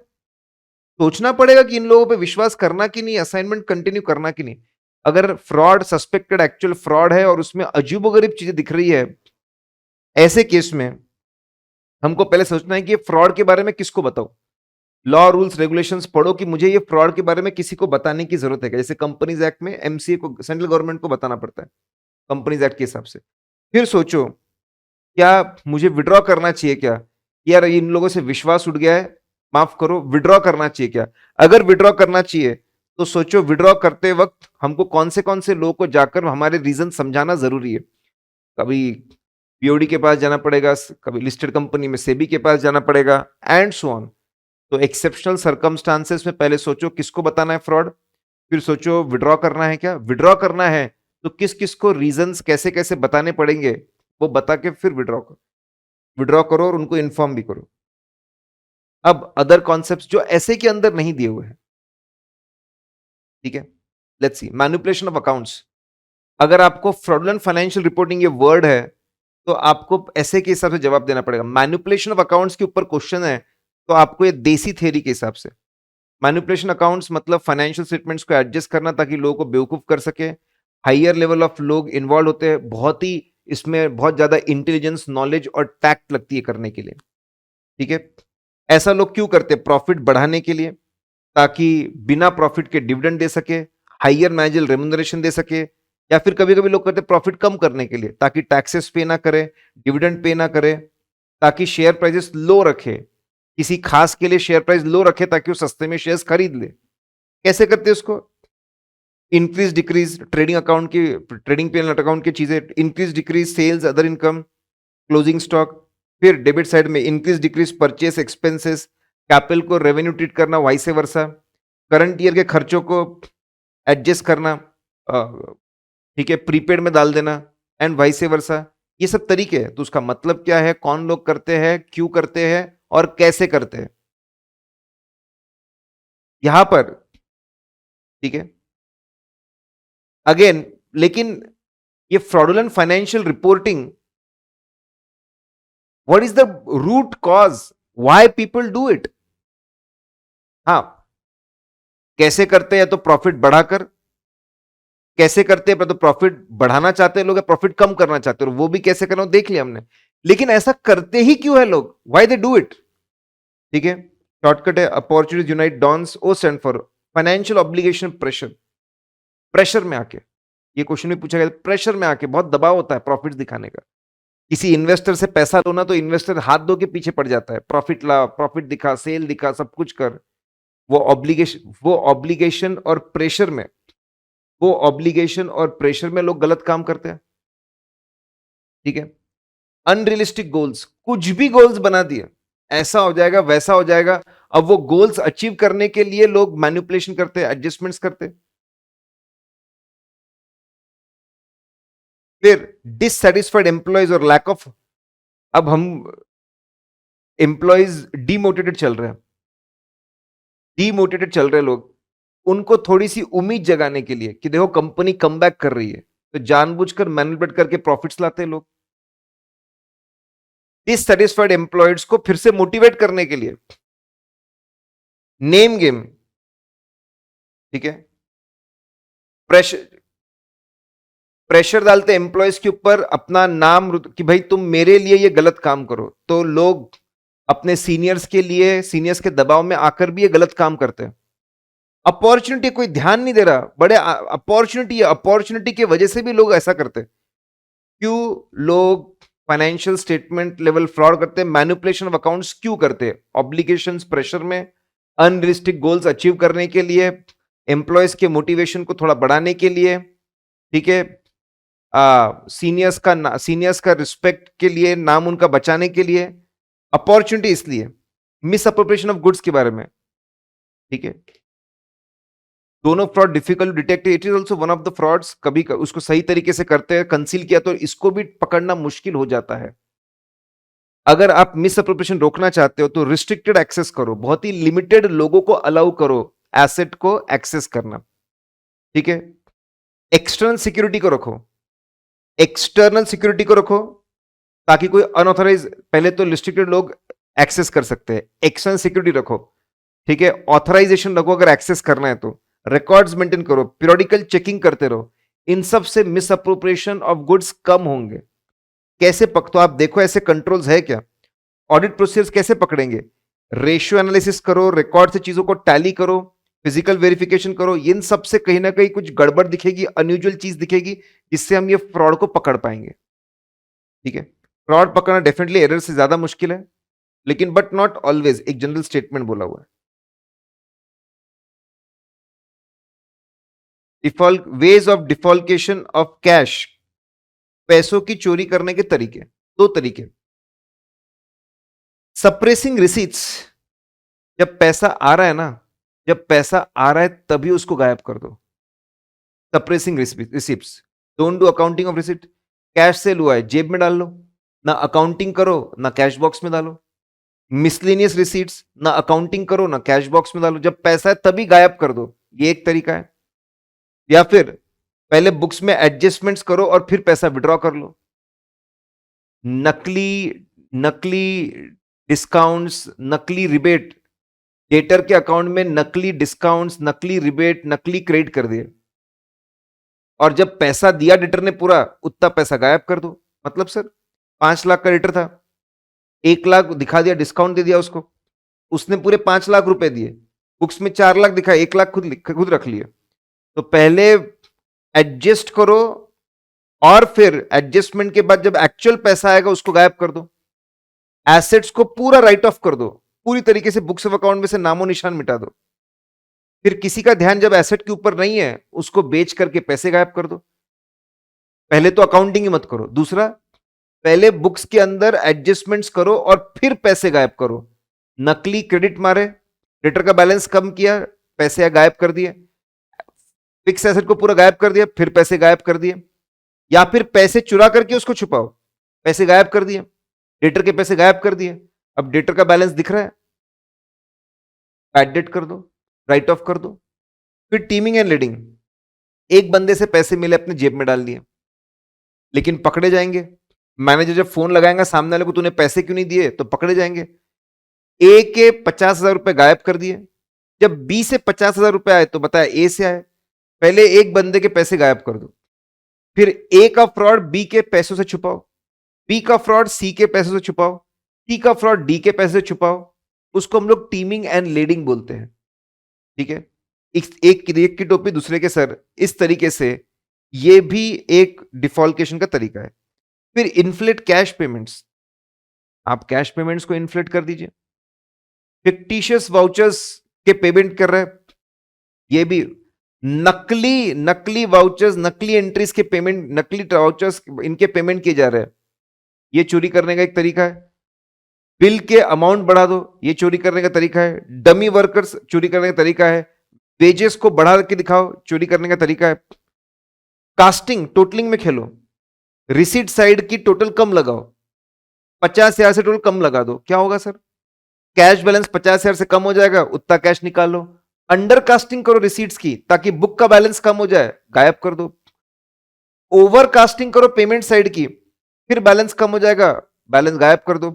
सोचना पड़ेगा कि इन लोगों पे विश्वास करना कि नहीं, असाइनमेंट कंटिन्यू करना कि नहीं। अगर फ्रॉड सस्पेक्टेड एक्चुअल फ्रॉड है और उसमें अजीबोगरीब चीजें दिख रही है, ऐसे केस में हमको पहले सोचना है कि फ्रॉड के बारे में किसको बताऊं, लॉ रूल्स रेगुलेशंस पढ़ो कि मुझे ये फ्रॉड के बारे में किसी को बताने की जरूरत है क्या? जैसे कंपनीज एक्ट में एमसीए को सेंट्रल गवर्नमेंट को बताना पड़ता है कंपनीज एक्ट के हिसाब से। फिर सोचो, क्या मुझे विड्रॉ करना चाहिए क्या? यार इन लोगों से विश्वास उठ गया है, माफ करो, विड्रॉ करना चाहिए क्या? अगर विड्रॉ करना चाहिए तो सोचो विड्रॉ करते वक्त हमको कौन से लोगों को जाकर हमारे रीजन समझाना जरूरी है। कभी बीओडी के पास जाना पड़ेगा, कभी लिस्टेड कंपनी में सेबी के पास जाना पड़ेगा, एंड सो ऑन। तो एक्सेप्शनल सर्कमस्टांसेस में पहले सोचो किसको बताना है फ्रॉड, फिर सोचो विड्रॉ करना है क्या? विड्रॉ करना है तो किस किस को रीजंस कैसे कैसे बताने पड़ेंगे, वो बता के फिर विड्रॉ करो और उनको इन्फॉर्म भी करो। अब अदर कॉन्सेप्ट्स जो ऐसे के अंदर नहीं दिए हुए हैं, ठीक है, let's see manipulation of accounts. अगर आपको फ्रॉडुलेंट फाइनेंशियल रिपोर्टिंग ये वर्ड है तो आपको ऐसे के हिसाब से जवाब देना पड़ेगा। मैनिपुलेशन ऑफ अकाउंट्स के ऊपर क्वेश्चन है तो आपको ये देसी थ्योरी के हिसाब से, मैनिपुलेशन अकाउंट्स मतलब फाइनेंशियल स्टेटमेंट्स को एडजस्ट करना ताकि लोगों को बेवकूफ कर सके। हायर लेवल ऑफ लोग इन्वॉल्व होते हैं, बहुत ही इसमें बहुत ज्यादा इंटेलिजेंस, नॉलेज और टैक्ट लगती है करने के लिए, ठीक है। ऐसा लोग क्यों करते हैं? प्रॉफिट बढ़ाने के लिए, ताकि बिना प्रॉफिट के डिविडेंड दे सके, हाइयर मैनेजर रेम्यूनरेशन दे सके, या फिर कभी कभी लोग करते हैं प्रॉफिट कम करने के लिए ताकि टैक्सेस पे ना करे, डिविडेंड पे ना करे, ताकि शेयर प्राइसेस लो रखे, किसी खास के लिए शेयर प्राइस लो रखे ताकि वो सस्ते में शेयर्स खरीद ले। कैसे करते हैं उसको? इंक्रीज डिक्रीज ट्रेडिंग अकाउंट की, ट्रेडिंग पे अकाउंट की चीजें, increase decrease sales, other income, closing stock. फिर डेबिट साइड में increase decrease purchase expenses, capital को रेवेन्यू ट्रीट करना, वाइस वर्सा, करंट ईयर के खर्चों को एडजस्ट करना, ठीक है, प्रीपेड में डाल देना, एंड वाइस वर्सा। ये सब तरीके हैं। तो उसका मतलब क्या है, कौन लोग करते हैं, क्यों करते हैं और कैसे करते हैं, यहां पर, ठीक है। अगेन, लेकिन ये fraudulent financial reporting, what is the root cause why people do it? हाँ, कैसे करते हैं? तो प्रॉफिट बढ़ाकर। कैसे करते हैं? तो प्रॉफिट बढ़ाना चाहते हैं लोग या प्रॉफिट कम करना चाहते हैं, वो भी कैसे करना देख लिया हमने। लेकिन ऐसा करते ही क्यों है लोग, व्हाई दे डू इट, ठीक है। शॉर्टकट है opportunities unite dons, O stand for financial obligation pressure. Pressure में आके, ये क्वेश्चन में पूछा गया, प्रेशर में आके बहुत दबाव होता है प्रॉफिट दिखाने का। किसी इन्वेस्टर से पैसा लो ना तो इन्वेस्टर हाथ धो के पीछे पड़ जाता है, प्रॉफिट ला, प्रॉफिट दिखा, सेल दिखा, सब कुछ कर। वो ऑब्लिगेशन और प्रेशर में, वो ऑब्लिगेशन और प्रेशर में लोग गलत काम करते हैं, ठीक है। अनरियलिस्टिक गोल्स, कुछ भी गोल्स बना दिए, ऐसा हो जाएगा वैसा हो जाएगा। अब वो गोल्स अचीव करने के लिए लोग मैनिपुलेशन करते हैं, एडजस्टमेंट्स करते हैं। फिर डिससेटिस्फाइड एम्प्लॉयज और लैक ऑफ, अब हम एम्प्लॉयज डीमोटिवेटेड चल रहे हैं, डीमोटिवेटेड चल रहे हैं लोग, उनको थोड़ी सी उम्मीद जगाने के लिए कि देखो कंपनी कम बैक कर रही है, तो जानबूझकर मैनिपुलेट करके प्रॉफिट्स लाते हैं लोग। डिससेटिस्फाइड एम्प्लॉयज को फिर से मोटिवेट करने के लिए नेम गेम, ठीक है, प्रेशर, प्रेशर डालते एम्प्लॉयज के ऊपर, अपना नाम कि भाई तुम मेरे लिए ये गलत काम करो, तो लोग अपने सीनियर्स के लिए, सीनियर्स के दबाव में आकर भी ये गलत काम करते हैं। अपॉर्चुनिटी कोई ध्यान नहीं दे रहा, बड़े अपॉर्चुनिटी है, अपॉर्चुनिटी की वजह से भी लोग ऐसा करते हैं। क्यों लोग फाइनेंशियल स्टेटमेंट लेवल फ्रॉड करते हैं, मैनिपुलेशन ऑफ अकाउंट्स क्यों करते हैं? ऑब्लिगेशंस प्रेशर में, अनरियलिस्टिक गोल्स अचीव करने के लिए, एम्प्लॉयज के मोटिवेशन को थोड़ा बढ़ाने के लिए, ठीक है, सीनियर्स का रिस्पेक्ट के लिए, नाम उनका बचाने के लिए, अपॉर्चुनिटी इसलिए, मिस अप्रोप्रिएशन ऑफ गुड्स के बारे में, ठीक है। दोनों fraud difficult detect, it is also one of the frauds. कभी उसको सही तरीके से करते हैं, कंसील किया तो इसको भी पकड़ना मुश्किल हो जाता है। अगर आप मिस अप्रोप्रिएशन रोकना चाहते हो तो रिस्ट्रिक्टेड एक्सेस करो, बहुत ही लिमिटेड लोगों को अलाउ करो एसेट को एक्सेस करना, ठीक है। एक्सटर्नल सिक्योरिटी को रखो, एक्सटर्नल सिक्योरिटी को रखो ताकि कोई अनऑथराइज, पहले तो रिस्ट्रिक्टेड लोग एक्सेस कर सकते हैं, एक्सटर्नल सिक्योरिटी रखो, ठीक है। ऑथराइजेशन रखो अगर एक्सेस करना है तो, रिकॉर्ड्स मेंटेन करो, पीरियोडिकल चेकिंग करते रहो। इन सब से मिस अप्रोप्रिएशन ऑफ गुड्स कम होंगे। कैसे तो आप देखो ऐसे कंट्रोल्स है क्या? ऑडिट प्रोसीजर्स कैसे पकड़ेंगे? रेशियो एनालिसिस करो, रिकॉर्ड से चीजों को टैली करो, फिजिकल वेरिफिकेशन करो, इन सब से कहीं ना कहीं कुछ गड़बड़ दिखेगी, अनयूजुअल चीज दिखेगी, जिससे हम ये फ्रॉड को पकड़ पाएंगे। ठीक है, फ्रॉड पकड़ना डेफिनेटली एरर से ज्यादा मुश्किल है, लेकिन बट नॉट ऑलवेज, एक जनरल स्टेटमेंट बोला हुआ है। Default ways of defalcation of cash, पैसों की चोरी करने के तरीके, दो तरीके। सप्रेसिंग रिसीट्स, जब पैसा आ रहा है ना, जब पैसा आ रहा है तभी उसको गायब कर दो। Suppressing receipts, don't do accounting of receipt. Cash cell हुआ है, जेब में डाल लो, ना अकाउंटिंग करो ना कैश बॉक्स में डालो। मिसलेनियस रिसीट्स, ना अकाउंटिंग करो ना कैश बॉक्स में डालो, जब पैसा है तभी गायब कर दो, ये एक तरीका है। या फिर पहले बुक्स में एडजस्टमेंट्स करो और फिर पैसा विड्रॉ कर लो। नकली नकली डिस्काउंट्स, नकली रिबेट, डेटर के अकाउंट में नकली डिस्काउंट्स, नकली रिबेट, नकली क्रेडिट कर दिए, और जब पैसा दिया डेटर ने पूरा, उतना पैसा गायब कर दो। मतलब सर 5 लाख का डेटर था, 1 लाख दिखा दिया, डिस्काउंट दे दिया उसको, उसने पूरे 5 लाख रुपए दिए, बुक्स में 4 लाख दिखा, 1 लाख खुद रख लिए। तो पहले एडजस्ट करो, और फिर एडजस्टमेंट के बाद जब एक्चुअल पैसा आएगा उसको गायब कर दो। एसेट्स को पूरा राइट ऑफ कर दो, पूरी तरीके से बुक्स ऑफ अकाउंट में से नामो निशान मिटा दो। फिर किसी का ध्यान जब एसेट के ऊपर नहीं है, उसको बेच करके पैसे गायब कर दो। पहले तो अकाउंटिंग ही मत करो। दूसरा, पहले बुक्स के अंदर एडजस्टमेंट्स करो और फिर पैसे गायब करो। नकली क्रेडिट मारे, डेटर का बैलेंस कम किया, पैसे गायब कर दिए, फिक्स एसेट को पूरा गायब कर दिया, फिर पैसे गायब कर दिए। या फिर पैसे चुरा करके उसको छुपाओ, पैसे गायब कर दिए, डेटर के पैसे गायब कर दिए, अब डेटर का बैलेंस दिख रहा है, बैड डेट कर दो, राइट ऑफ कर दो। फिर टीमिंग एंड लीडिंग, एक बंदे से पैसे मिले, अपने जेब में डाल दिए, लेकिन पकड़े जाएंगे। मैनेजर जब फोन लगाएगा सामने वाले को, तूने पैसे क्यों नहीं दिए, तो पकड़े जाएंगे। ए के 50,000 रुपए गायब कर दिए, जब बी से 50,000 रुपए आए तो बताया ए से आए। पहले एक बंदे के पैसे गायब कर दो, फिर ए का फ्रॉड बी के पैसों से छुपाओ, बी का फ्रॉड सी के पैसों से छुपाओ, सी का फ्रॉड डी के पैसे से छुपाओ। उसको हम लोग टीमिंग एंड लीडिंग बोलते हैं। ठीक है, एक की टोपी दूसरे के सर, इस तरीके से ये भी एक डिफॉल्केशन का तरीका है। फिर इन्फ्लेट कैश पेमेंट्स, आप कैश पेमेंट्स को इन्फ्लेट कर दीजिए। फिक्टिशियस वाउचर्स के पेमेंट कर रहे हैं, ये भी नकली वाउचर्स, नकली एंट्रीज के पेमेंट, नकली वाउचर्स इनके पेमेंट किए जा रहे हैं, ये चोरी करने का एक तरीका है। बिल के अमाउंट बढ़ा दो, ये चोरी करने का तरीका है। डमी वर्कर्स, चोरी करने का तरीका है। वेजेस को बढ़ा के दिखाओ, चोरी करने का तरीका है। कास्टिंग, टोटलिंग में खेलो, रिसीट साइड की टोटल कम लगाओ, 50,000 से टोटल कम लगा दो, क्या होगा सर, कैश बैलेंस 50,000 से कम हो जाएगा, उतना कैश निकाल लो। अंडर कास्टिंग करो रिसीट्स की, ताकि बुक का बैलेंस कम हो जाए, गायब कर दो। ओवर कास्टिंग करो पेमेंट साइड की, फिर बैलेंस कम हो जाएगा, बैलेंस गायब कर दो।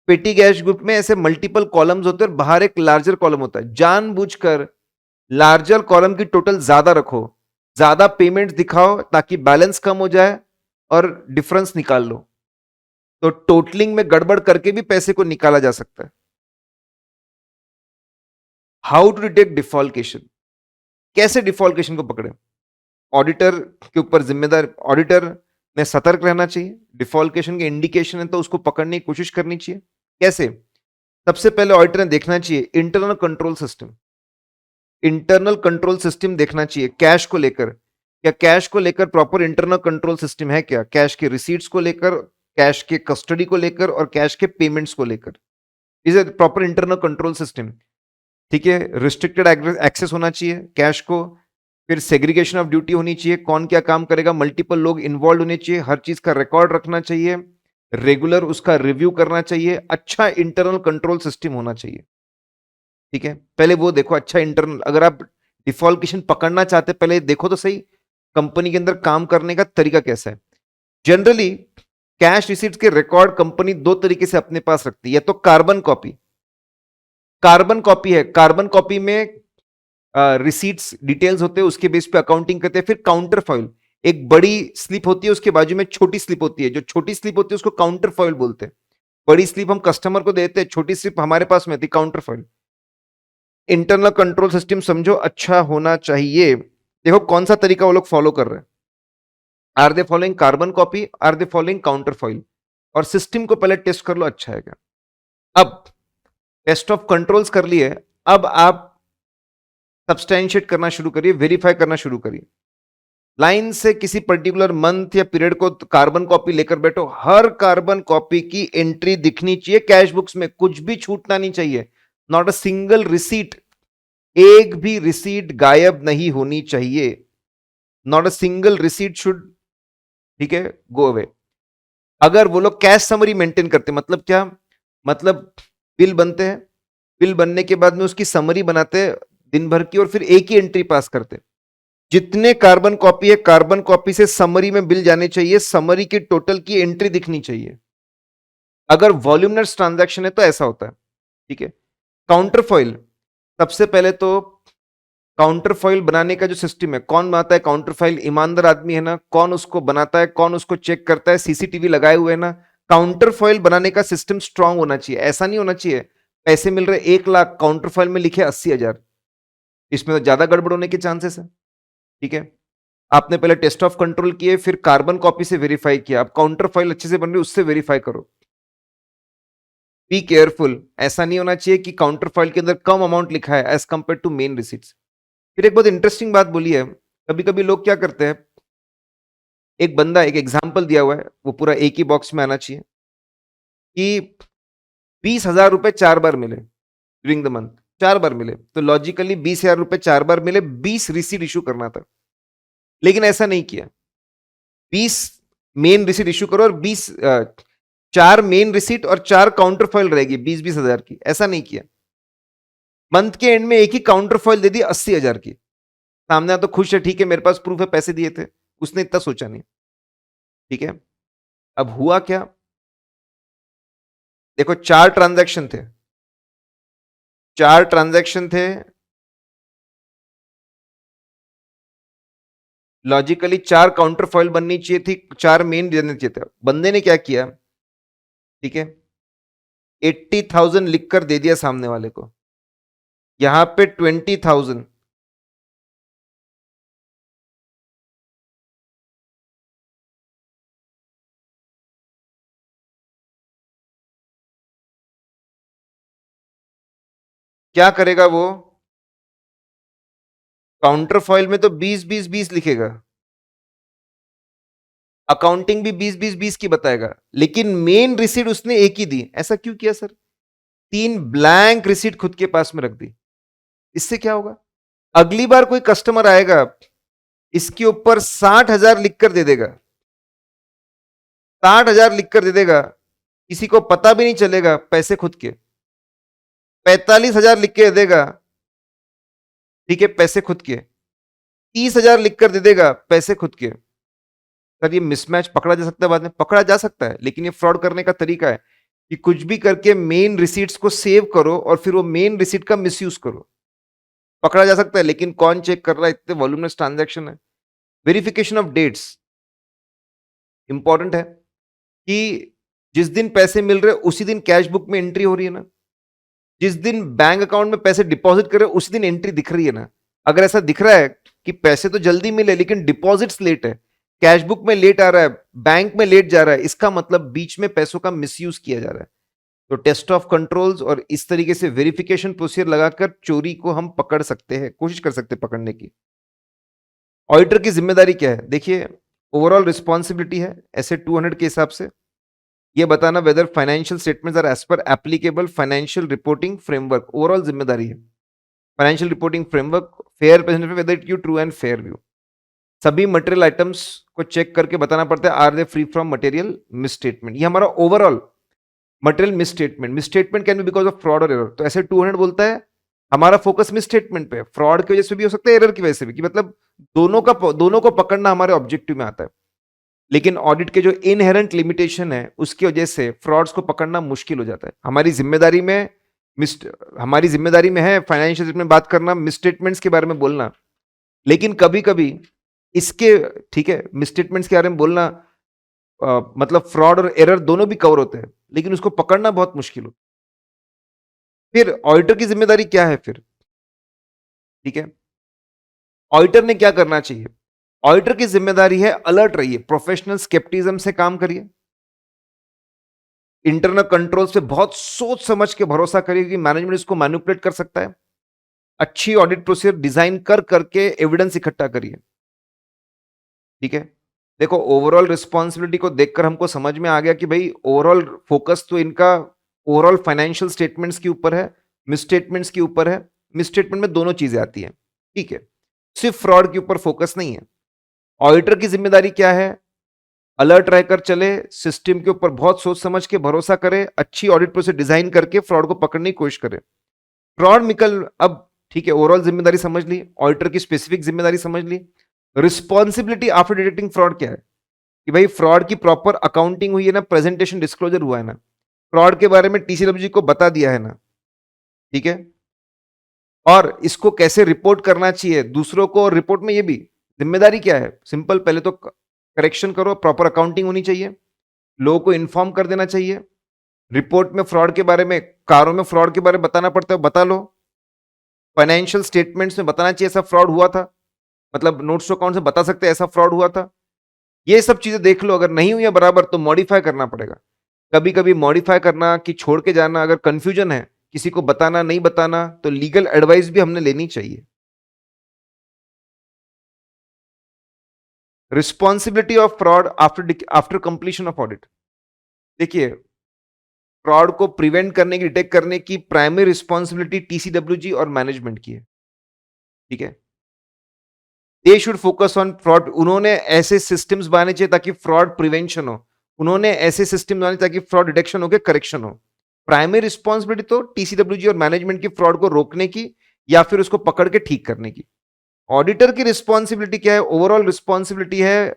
पेटी कैश ग्रुप में ऐसे मल्टीपल कॉलम्स होते हैं और बाहर एक लार्जर कॉलम होता है, जानबूझकर लार्जर कॉलम की टोटल ज्यादा रखो, ज्यादा पेमेंट दिखाओ, ताकि बैलेंस कम हो जाए और डिफरेंस निकाल लो। तो टोटलिंग में गड़बड़ करके भी पैसे को निकाला जा सकता है। हाउ टू डिटेक्ट डिफॉल्केशन, कैसे डिफॉल्केशन को पकड़े। ऑडिटर के ऊपर जिम्मेदार, ऑडिटर में सतर्क रहना चाहिए। डिफॉल्केशन के इंडिकेशन है तो उसको पकड़ने की कोशिश करनी चाहिए। कैसे, सबसे पहले ऑडिटर ने देखना चाहिए internal control system, internal control system देखना चाहिए कैश को लेकर, क्या कैश को लेकर प्रॉपर इंटरनल कंट्रोल सिस्टम है क्या, कैश के रिसीट्स को लेकर, कैश के कस्टडी को लेकर और कैश के पेमेंट्स को लेकर, is a proper internal control system. ठीक है, रिस्ट्रिक्टेड एक्सेस होना चाहिए कैश को, फिर सेग्रीगेशन ऑफ ड्यूटी होनी चाहिए, कौन क्या काम करेगा, मल्टीपल लोग इन्वॉल्व होने चाहिए, हर चीज का रिकॉर्ड रखना चाहिए, रेगुलर उसका रिव्यू करना चाहिए, अच्छा इंटरनल कंट्रोल सिस्टम होना चाहिए। ठीक है, पहले वो देखो अच्छा इंटरनल, अगर आप डिफॉल्केशन पकड़ना चाहते पहले देखो तो सही कंपनी के अंदर काम करने का तरीका कैसा है। जनरली कैश रिसीट्स के रिकॉर्ड कंपनी दो तरीके से अपने पास रखती है, या तो कार्बन कॉपी, कार्बन कॉपी है, कार्बन कॉपी में रिसीट्स डिटेल्स होते हैं, उसके बेस पे अकाउंटिंग करते हैं। फिर काउंटर फॉइल, एक बड़ी स्लिप होती है, उसके बाजू में छोटी स्लिप होती है, जो छोटी स्लिप होती है उसको काउंटर फॉइल बोलते हैं। बड़ी स्लिप हम कस्टमर को देते हैं, छोटी स्लिप हमारे पास में थी, counter foil. Internal control system समझो अच्छा होना चाहिए। देखो कौन सा तरीका वो लोग फॉलो कर रहे हैं। Are they following carbon copy, are they following counterfoil? और सिस्टम को पहले टेस्ट कर लो अच्छा है क्या। अब टेस्ट ऑफ कंट्रोल्स कर लिए, अब आप सब्सटैंशिएट करना शुरू करिए, वेरीफाई करना शुरू करिए। लाइन से किसी पर्टिकुलर मंथ या पीरियड को कार्बन कॉपी लेकर बैठो, हर कार्बन कॉपी की एंट्री दिखनी चाहिए कैश बुक्स में, कुछ भी छूटना नहीं चाहिए। नॉट अ सिंगल रिसीट, एक भी रिसीट गायब नहीं होनी चाहिए। Not a single receipt should, ठीक है, गो अवे। अगर वो लोग कैश समरी मेंटेन करते, मतलब क्या, मतलब बिल बनते हैं, बिल बनने के बाद में उसकी समरी बनाते हैं दिन भर की, और फिर एक ही एंट्री पास करते हैं। जितने कार्बन कॉपी है, कार्बन कॉपी से समरी में बिल जाने चाहिए, समरी की टोटल की एंट्री दिखनी चाहिए। अगर वॉल्यूमिनस ट्रांजैक्शन है तो ऐसा होता है, ठीक है। काउंटर फॉइल, सबसे पहले तो काउंटर फॉइल बनाने का जो सिस्टम है, कौन बनाता है काउंटर फॉइल? ईमानदार आदमी है ना, कौन उसको बनाता है, कौन उसको चेक करता है? सीसीटीवी लगाए हुए है ना। काउंटर फॉइल बनाने का सिस्टम स्ट्रांग होना चाहिए। ऐसा नहीं होना चाहिए पैसे मिल रहे 1 लाख, काउंटर फॉइल में लिखे 80,000, इसमें तो ज्यादा गड़बड़ होने के चांसेस है, ठीक है। आपने पहले टेस्ट ऑफ कंट्रोल किए, फिर कार्बन कॉपी से वेरीफाई किया, अब काउंटर फाइल अच्छे से बन रही, उससे वेरीफाई करो। बी केयरफुल, ऐसा नहीं होना चाहिए कि काउंटर फाइल के अंदर कम अमाउंट लिखा है as compare to main receipts. फिर एक बहुत इंटरेस्टिंग बात बोली है, कभी कभी लोग क्या करते हैं, एक बंदा एक एग्जाम्पल दिया हुआ है, वो पूरा एक ही बॉक्स में आना चाहिए कि 20,000 रुपए 4 बार मिले ड्यूरिंग द मंथ, 4 बार मिले, तो लॉजिकली 20,000 रुपए 4 बार मिले, 20 रिसीट इशू करना था। लेकिन ऐसा नहीं किया, 20 मेन रिसीट इशू करो और 4 मेन रिसीट और 4 काउंटर फॉइल रहेगी 20-20 हजार की, ऐसा नहीं किया। मंथ के एंड में एक ही काउंटर फॉइल दे दी 80,000 की। सामने तो खुश है, ठीक है मेरे पास प्रूफ है, पैसे दिए थे, उसने इतना सोचा नहीं, ठीक है। अब हुआ क्या, देखो 4 ट्रांजैक्शन थे, 4 ट्रांजैक्शन थे, लॉजिकली 4 काउंटर फॉइल बननी चाहिए थी, 4 मेन देने चाहिए थे। बंदे ने क्या किया, ठीक है, 80,000 लिखकर दे दिया सामने वाले को, यहां पे 20,000, क्या करेगा वो, काउंटर फॉइल में तो 20-20-20 लिखेगा, अकाउंटिंग भी 20-20-20 की बताएगा, लेकिन मेन रिसीट उसने एक ही दी। ऐसा क्यों किया सर? 3 ब्लैंक रिसीट खुद के पास में रख दी। इससे क्या होगा, अगली बार कोई कस्टमर आएगा, इसके ऊपर 60,000 लिखकर दे देगा, 60,000 लिखकर दे देगा, किसी को पता भी नहीं चलेगा, पैसे खुद के। 45,000 लिख के दे देगा, ठीक है, पैसे खुद के। 30,000 लिखकर दे देगा, पैसे खुद के। सर ये मिसमैच पकड़ा जा सकता है, बाद में पकड़ा जा सकता है, लेकिन ये फ्रॉड करने का तरीका है कि कुछ भी करके मेन रिसीट्स को सेव करो और फिर वो मेन रिसीट का मिसयूज करो। पकड़ा जा सकता है, लेकिन कौन चेक कर रहा है, इतने वॉल्यूमिनस ट्रांजैक्शन है। वेरिफिकेशन ऑफ डेट्स इंपॉर्टेंट है कि जिस दिन पैसे मिल रहे उसी दिन कैश बुक में एंट्री हो रही है ना, जिस दिन बैंक अकाउंट में पैसे डिपॉजिट कर रहे उसी दिन एंट्री दिख रही है ना। अगर ऐसा दिख रहा है कि पैसे तो जल्दी मिले लेकिन डिपॉजिट्स लेट है, कैश बुक में लेट आ रहा है, बैंक में लेट जा रहा है, इसका मतलब बीच में पैसों का मिसयूज किया जा रहा है। तो टेस्ट ऑफ कंट्रोल्स और इस तरीके से वेरिफिकेशन प्रोसीजर लगाकर चोरी को हम पकड़ सकते हैं, कोशिश कर सकते हैं पकड़ने की। ऑडिटर की जिम्मेदारी क्या है, देखिए ओवरऑल रिस्पॉन्सिबिलिटी है ऐसे 200 के हिसाब से ये बताना whether financial statements are as per applicable financial reporting framework, overall जिम्मेदारी है। Financial reporting framework, fair presentation whether it give true and fair view. सभी मटेरियल आइटम्स को चेक करके बताना पड़ता है are they free from material misstatement. ये हमारा overall material misstatement, misstatement can be because of fraud और एरर। तो ऐसे 200 बोलता है हमारा फोकस मिसस्टेटमेंट पे, फ्रॉड की वजह से भी हो सकता है, एरर की वजह से भी, कि मतलब दोनों को पकड़ना हमारे ऑब्जेक्टिव में आता है। लेकिन ऑडिट के जो इनहेरेंट लिमिटेशन है उसकी वजह से फ्रॉड्स को पकड़ना मुश्किल हो जाता है। हमारी जिम्मेदारी में है फाइनेंशियल स्टेटमेंट बात करना, मिसस्टेटमेंट्स के बारे में बोलना, लेकिन कभी कभी इसके, ठीक है, मिसस्टेटमेंट्स के बारे में बोलना मतलब फ्रॉड और एरर दोनों भी कवर होते हैं, लेकिन उसको पकड़ना बहुत मुश्किल हो। फिर ऑडिटर की जिम्मेदारी क्या है फिर? ठीक है, ऑडिटर ने क्या करना चाहिए? ऑडिटर की जिम्मेदारी है अलर्ट रहिए, प्रोफेशनल स्केप्टिज्म से काम करिए, इंटरनल कंट्रोल्स पे बहुत सोच समझ के भरोसा करिए कि मैनेजमेंट इसको मैनिपुलेट कर सकता है। अच्छी ऑडिट प्रोसीजर डिजाइन कर करके एविडेंस इकट्ठा करिए। ठीक है, देखो ओवरऑल रिस्पॉन्सिबिलिटी को देखकर हमको समझ में आ गया कि भाई ओवरऑल फोकस तो इनका ओवरऑल फाइनेंशियल स्टेटमेंट्स के ऊपर है, मिसस्टेटमेंट्स के ऊपर है। मिसस्टेटमेंट में दोनों चीजें आती हैं। ठीक है, सिर्फ फ्रॉड के ऊपर फोकस नहीं है। ऑडिटर की जिम्मेदारी क्या है? अलर्ट रहकर चले, सिस्टम के ऊपर बहुत सोच समझ के भरोसा करे, अच्छी ऑडिट प्रोसेस डिजाइन करके फ्रॉड को पकड़ने की कोशिश करे। फ्रॉड निकल अब ठीक है, ओवरऑल जिम्मेदारी समझ ली, ऑडिटर की स्पेसिफिक जिम्मेदारी समझ ली। रिस्पॉन्सिबिलिटी आफ्टर डिटेक्टिंग फ्रॉड क्या है? कि भाई फ्रॉड की प्रॉपर अकाउंटिंग हुई है ना, प्रेजेंटेशन डिस्क्लोजर हुआ है ना, फ्रॉड के बारे में टीसीडब्ल्यूजी को बता दिया है ना। ठीक है, और इसको कैसे रिपोर्ट करना चाहिए दूसरों को, और रिपोर्ट में ये भी जिम्मेदारी क्या है? सिंपल, पहले तो करेक्शन करो, प्रॉपर अकाउंटिंग होनी चाहिए, लोगों को इन्फॉर्म कर देना चाहिए। रिपोर्ट में फ्रॉड के बारे में, कारों में फ्रॉड के बारे में बताना पड़ता है, बता लो। फाइनेंशियल स्टेटमेंट्स में बताना चाहिए ऐसा फ्रॉड हुआ था, मतलब नोट्स टू अकाउंट से बता सकते हैं ऐसा फ्रॉड हुआ था। ये सब चीजें देख लो, अगर नहीं हुई है बराबर तो मॉडिफाई करना पड़ेगा। कभी कभी मॉडिफाई करना कि छोड़ के जाना, अगर कंफ्यूजन है, किसी को बताना नहीं बताना, तो लीगल एडवाइस भी हमने लेनी चाहिए। Responsibility of fraud after after completion of audit. देखिए, फ्रॉड को प्रिवेंट करने की, डिटेक्ट करने की प्राइमरी रिस्पॉन्सिबिलिटी टीसीडब्ल्यूजी और मैनेजमेंट की है। ठीक है, they should focus on fraud. उन्होंने ऐसे सिस्टम्स बनाने चाहिए ताकि फ्रॉड प्रिवेंशन हो, उन्होंने ऐसे सिस्टम बनाने ताकि फ्रॉड डिटेक्शन हो के करेक्शन हो। प्राइमरी रिस्पॉन्सिबिलिटी तो टीसीडब्ल्यूजी और मैनेजमेंट की फ्रॉड को रोकने की या फिर उसको पकड़ के ठीक करने की। ऑडिटर की रिस्पॉन्सिबिलिटी क्या है? ओवरऑल रिस्पॉन्सिबिलिटी है,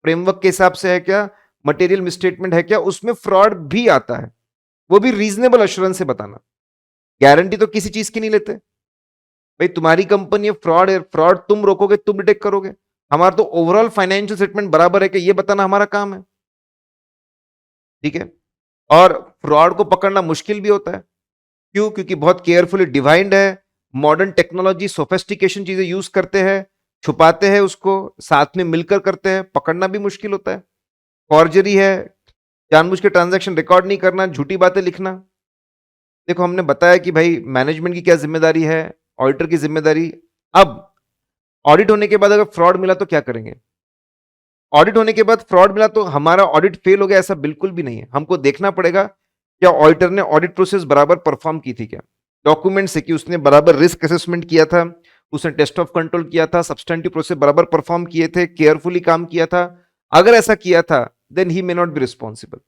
फ्रेमवर्क के हिसाब से है क्या, मटेरियल मिसस्टेटमेंट है क्या, उसमें फ्रॉड भी आता है, वो भी रीजनेबल अश्योरेंस से बताना। गारंटी तो किसी चीज की नहीं लेते भाई, तुम्हारी कंपनी है, फ्रॉड है, फ्रॉड तुम रोकोगे, तुम डिटेक्ट करोगे। हमारा तो ओवरऑल फाइनेंशियल स्टेटमेंट बराबर है कि ये बताना हमारा काम है। ठीक है, और फ्रॉड को पकड़ना मुश्किल भी होता है। क्यों? क्योंकि बहुत केयरफुली डिवाइंड है, मॉडर्न टेक्नोलॉजी सोफेस्टिकेशन चीजें यूज करते हैं, छुपाते हैं उसको, साथ में मिलकर करते हैं, पकड़ना भी मुश्किल होता है। फॉर्जरी है, जानबूझ के ट्रांजैक्शन रिकॉर्ड नहीं करना, झूठी बातें लिखना। देखो हमने बताया कि भाई मैनेजमेंट की क्या जिम्मेदारी है, ऑडिटर की जिम्मेदारी। अब ऑडिट होने के बाद अगर फ्रॉड मिला तो क्या करेंगे? ऑडिट होने के बाद फ्रॉड मिला तो हमारा ऑडिट फेल हो गया, ऐसा बिल्कुल भी नहीं है। हमको देखना पड़ेगा क्या ऑडिटर ने ऑडिट प्रोसेस बराबर परफॉर्म की थी क्या, डॉक्यूमेंट से कि उसने बराबर रिस्क असेसमेंट किया था, उसने टेस्ट ऑफ कंट्रोल किया था, सब्सटेंटिव प्रोसेस बराबर परफॉर्म किए थे, केयरफुली काम किया था। अगर ऐसा किया था then he may not be responsible.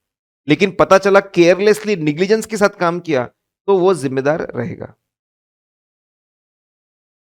लेकिन पता चला केयरलेसली, निग्लिजेंस के साथ काम किया, तो वो जिम्मेदार रहेगा।